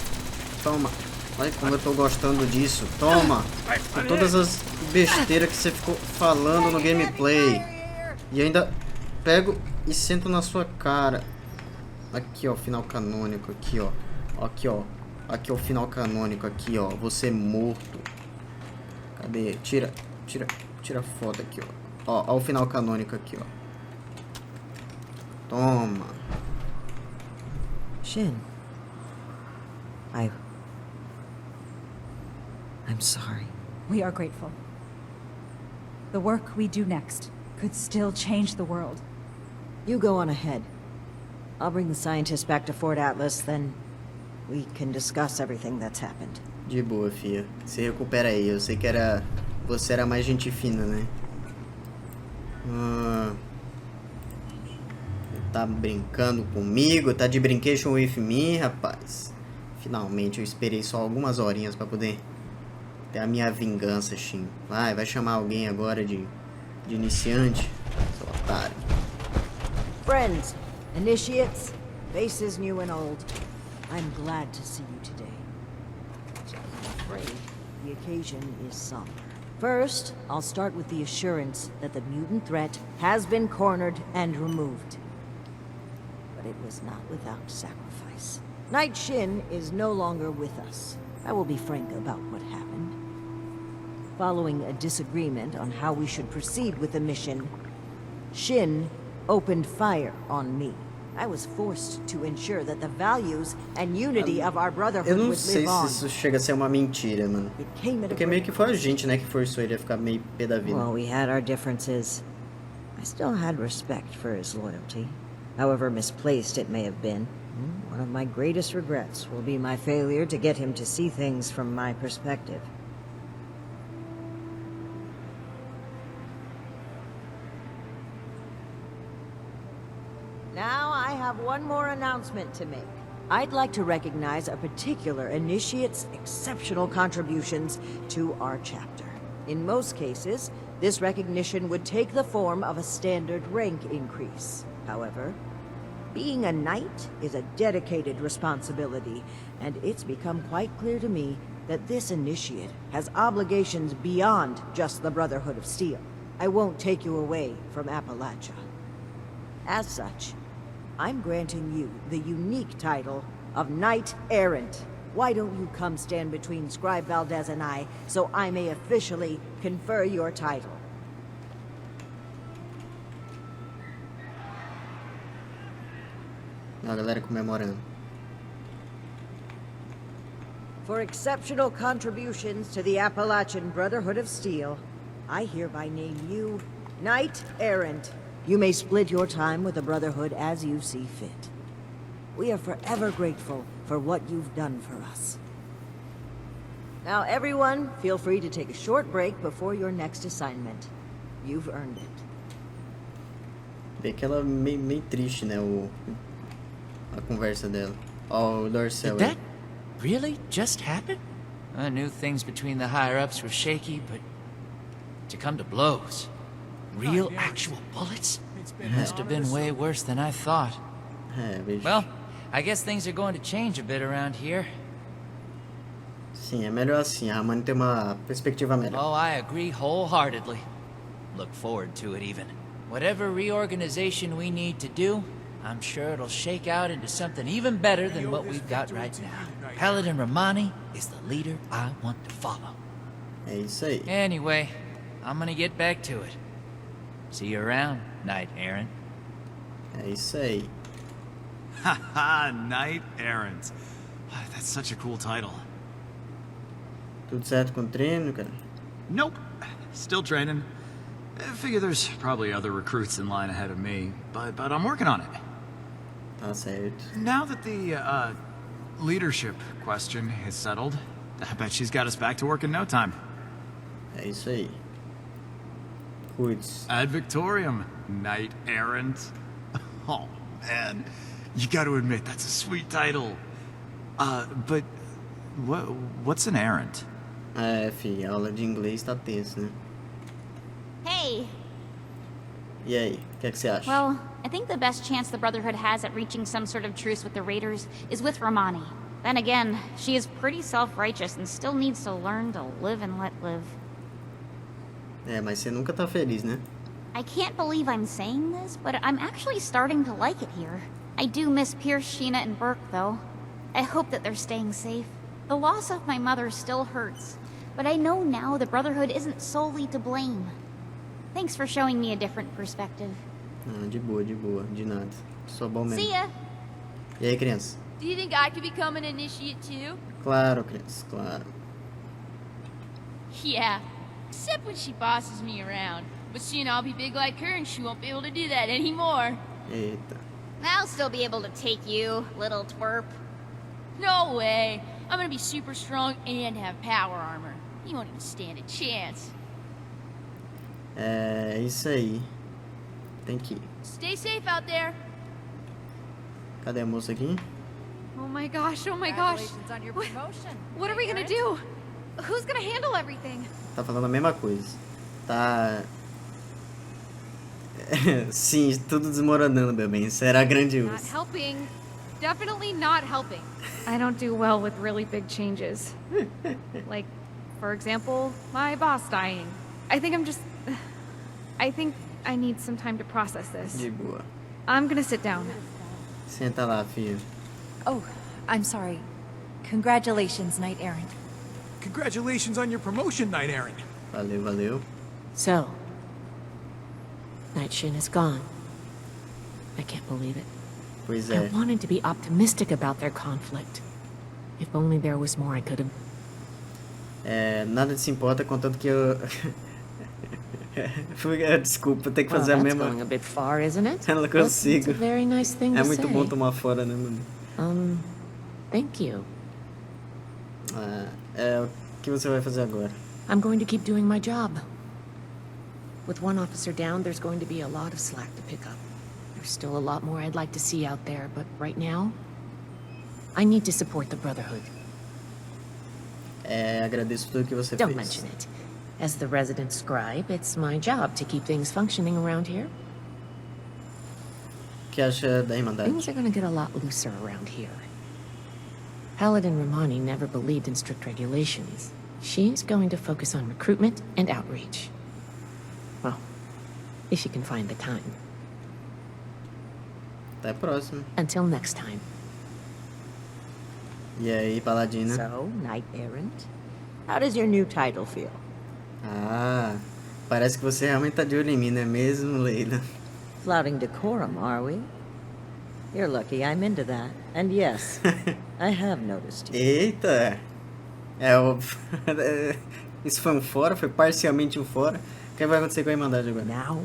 Toma. Olha como eu tô gostando disso. Toma. Com todas as besteiras que você ficou falando no gameplay. E ainda pego e sento na sua cara. Aqui, ó, final canônico. Aqui, ó. Aqui, ó. Aqui é o final canônico. Aqui, ó. Você é morto. Cadê? Tira a foto aqui, ó. Ó o final canônico aqui, ó. Toma. Shin. I'm sorry. We are grateful. The work we do next could still change the world. You go on ahead. I'll bring the scientists back to Fort Atlas, then we can discuss everything that's happened. De boa, filha. Se recupera aí. Eu sei que você era mais gente fina, né? Tá brincando comigo? Tá de brincation with me, rapaz? Finalmente, eu esperei só algumas horinhas pra poder ter a minha vingança, Shin. Vai chamar alguém agora de iniciante? Seu otário. Friends, initiates, faces new and old. I'm glad to see you today. I'm afraid the occasion is somber. First, I'll start with the assurance that the mutant threat has been cornered and removed. But it was not without sacrifice. Knight Shin is no longer with us. I will be frank about what happened. Following a disagreement on how we should proceed with the mission, Shin opened fire on me. I was forced to ensure that the values and unity of our Eu brotherhood não would sei live se on. isso chega a ser uma mentira, mano. It came at a Porque meio great que foi a cost. gente, né, que forçou ele a ficar meio pé da vida. Well, we had our differences. I still had respect for his loyalty, however misplaced it may have been. One of my greatest regrets will be my failure to get him to see things from my perspective. Now I have one more announcement to make. I'd like to recognize a particular initiate's exceptional contributions to our chapter. In most cases, this recognition would take the form of a standard rank increase. However, being a knight is a dedicated responsibility, and it's become quite clear to me that this initiate has obligations beyond just the Brotherhood of Steel. I won't take you away from Appalachia. As such, I'm granting you the unique title of Knight Errant. Why don't you come stand between Scribe Valdez and I, so I may officially confer your title? A galera comemorando. For exceptional contributions to the Appalachian Brotherhood of Steel, I hereby name you Knight Errant. You may split your time with the Brotherhood as you see fit. We are forever grateful for what you've done for us. Now everyone, feel free to take a short break before your next assignment. You've earned it. Vê que ela meio triste, né, a conversa dela. Ó, o Dorcel. Did that really just happen? I knew things between the higher-ups were shaky, but to come to blows. Real, actual bullets? Must have been way worse than I thought. Bicho. Well, I guess things are going to change a bit around here. Sim, é melhor assim. A Ramani tem uma perspectiva melhor. Oh, I agree wholeheartedly. Look forward to it, even. Whatever reorganization we need to do, I'm sure it'll shake out into something even better than what we've got right now. Paladin Romani is the leader I want to follow. É isso aí. Anyway, I'm gonna get back to it. See you around, Knight Errant. É isso aí. Haha, Knight Errant. That's such a cool title. Tudo certo com o treino, cara? Nope. Still training. I figure there's probably other recruits in line ahead of me, but I'm working on it. Tá certo. Now that the, leadership question is settled, I bet she's got us back to work in no time. É isso aí. Cuide-se. Ad Victorium, Knight Errant. Oh, man. You gotta admit, that's a sweet title. But what's an errant? É, fi, a aula de inglês tá tensa, né? Hey! E aí, o que é que você acha? Well, I think the best chance the Brotherhood has at reaching some sort of truce with the Raiders is with Romani. Then again, she is pretty self-righteous and still needs to learn to live and let live. É, mas você nunca tá feliz, né? I can't believe I'm saying this, but I'm actually starting to like it here. I do miss Pierce, Sheena, and Burke, though. I hope that they're staying safe. The loss of my mother still hurts, but I know now the Brotherhood isn't solely to blame. Thanks for showing me a different perspective. Ah, de boa, de nada. Sou bom mesmo. See ya! E aí, criança? Do you think I could become an initiate too? Claro, criança, claro. Yeah, except when she bosses me around. But soon I'll be big like her and she won't be able to do that anymore. Eita. I'll still be able to take you, little twerp. No way. I'm gonna be super strong and have power armor. You won't even stand a chance. É isso aí. Tem que ir. Stay safe out there. Cadê a moça aqui? Oh my gosh, oh my gosh. Congratulations on your promotion. What are we gonna do? Who's gonna handle everything? Tá falando a mesma coisa. Tá... Sim, tudo desmoronando, meu bem. Será Not grandioso. helping. Definitely not helping. I don't do well with really big changes. Like, for example, my boss dying. I think I need some time to process this. De boa. I'm gonna sit down. Senta lá, filho. Oh, I'm sorry. Congratulations, Knight Errant. Congratulations on your promotion, Knight Errant. Valeu, valeu. So, Night Shin is gone. I can't believe it. Pois I é. wanted to be optimistic about their conflict. If only there was more I could have... Nada se importa, contanto que eu... Desculpa, tem que Well, fazer a that's mesma... going a bit far, isn't it? Eu não But it's consigo. a very nice thing É to muito say. bom tomar fora, né, mano? Thank you. O que você vai fazer agora? I'm going to keep doing my job. With one officer down, there's going to be a lot of slack to pick up. There's still a lot more I'd like to see out there, but right now, I need to support the Brotherhood. Agradeço tudo que você Don't fez. mention it. As the resident scribe, it's my job to keep things functioning around here. O que acha da Irmandade? Things are going to get a lot looser around here. Paladin Romani never believed in strict regulations. She's going to focus on recruitment and outreach. Well, if she can find the time. Até a próxima. Until next time. E aí, Paladina? So, Knight Errant, how does your new title feel? Parece que você realmente tá de olho em mim, não é mesmo, Leila? Flouting decorum, are we? You're lucky I'm into that. And yes, I have noticed you. Eita! Isso foi um fora? Foi parcialmente um fora? O que vai acontecer com a Irmandade agora? Now,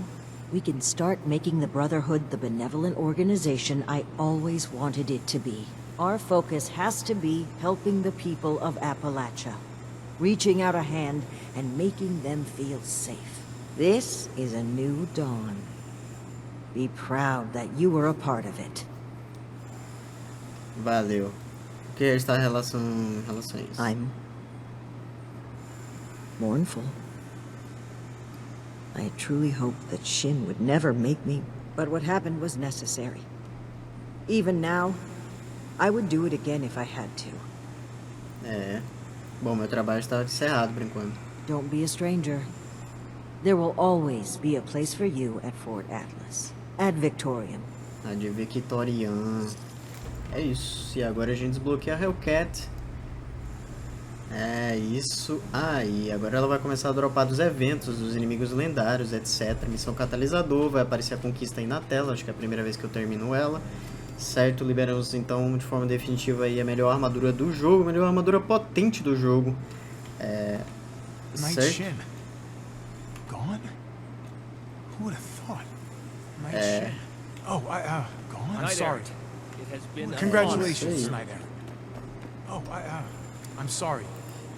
we can start making the Brotherhood the benevolent organization I always wanted it to be. Our focus has to be helping the people of Appalachia, reaching out a hand and making them feel safe. This is a new dawn. Be proud that you were a part of it. Valeu. O que está em relações? I'm mournful. I truly hoped that Shin would never make me, but what happened was necessary. Even now, I would do it again if I had to. Bom, meu trabalho está encerrado por enquanto. Don't be a stranger. There will always be a place for you at Fort Atlas. At Victorium. A de Victorian. É isso. E agora a gente desbloqueia a Hellcat. É isso aí. Agora ela vai começar a dropar dos eventos, dos inimigos lendários, etc. Missão catalisador. Vai aparecer a conquista aí na tela. Acho que é a primeira vez que eu termino ela. Certo, liberamos então de forma definitiva aí a melhor armadura do jogo. A melhor armadura potente do jogo. Knight Certo? Shin. Gone? Who would have thought? Knight Shin. Oh, gone? I'm sorry. Congratulations, Knight Errant. Oh, I'm sorry.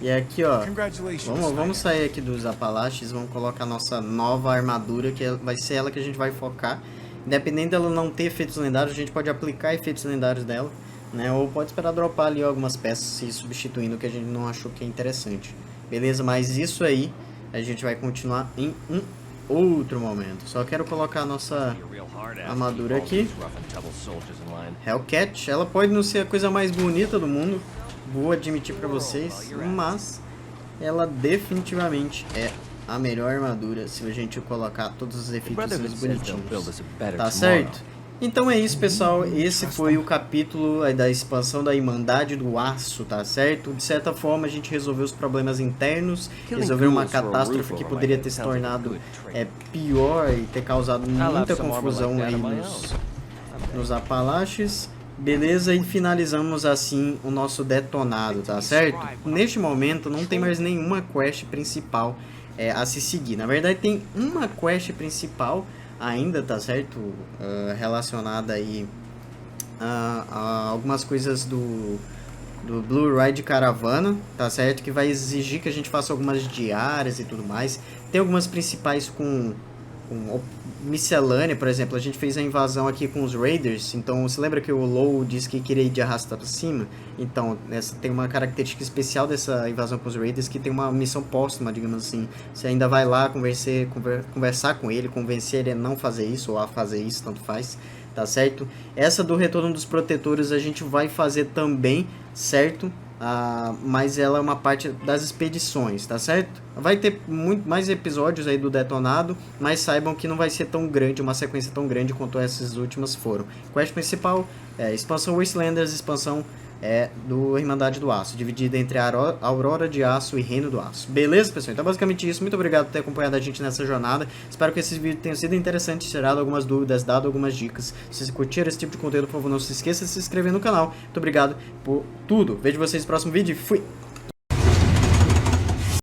E aqui, ó, Congratulations, vamos sair aqui dos Apalaches, vamos colocar a nossa nova armadura, que vai ser ela que a gente vai focar. Independente dela não ter efeitos lendários, a gente pode aplicar efeitos lendários dela, né? Ou pode esperar dropar ali algumas peças, se substituindo o que a gente não achou que é interessante. Beleza? Mas isso aí, a gente vai continuar em um outro momento. Só quero colocar a nossa armadura aqui. Hellcat, ela pode não ser a coisa mais bonita do mundo, vou admitir pra vocês, mas ela definitivamente é a melhor armadura se a gente colocar todos os efeitos bonitinhos. Tá certo? Então é isso, pessoal. Esse foi o capítulo da expansão da Irmandade do Aço, tá certo? De certa forma a gente resolveu os problemas internos, resolveu uma catástrofe que poderia ter se tornado pior e ter causado muita confusão aí nos Apalaches. Beleza, e finalizamos assim o nosso detonado, tá certo? Neste momento não tem mais nenhuma quest principal a se seguir. Na verdade tem uma quest principal ainda, tá certo? Relacionada aí a algumas coisas do Blue Ride Caravana, tá certo? Que vai exigir que a gente faça algumas diárias e tudo mais. Tem algumas principais com miscelânea, por exemplo, a gente fez a invasão aqui com os Raiders, então você lembra que o Low disse que queria ir de arrasta pra cima? Então, essa tem uma característica especial dessa invasão com os Raiders, que tem uma missão póstuma, digamos assim. Você ainda vai lá conversar com ele, convencer ele a não fazer isso, ou a fazer isso, tanto faz, tá certo? Essa do Retorno dos Protetores a gente vai fazer também, certo? Mas ela é uma parte das expedições, tá certo? Vai ter muito mais episódios aí do Detonado, mas saibam que não vai ser tão grande, uma sequência tão grande quanto essas últimas foram. Quest principal, expansão Wastelanders, expansão do Irmandade do Aço, dividida entre a Aurora de Aço e Reino do Aço. Beleza, pessoal? Então, basicamente isso. Muito obrigado por ter acompanhado a gente nessa jornada. Espero que esse vídeo tenha sido interessante, tirado algumas dúvidas, dado algumas dicas. Se vocês curtiram esse tipo de conteúdo, por favor, não se esqueça de se inscrever no canal. Muito obrigado por tudo. Vejo vocês no próximo vídeo e fui!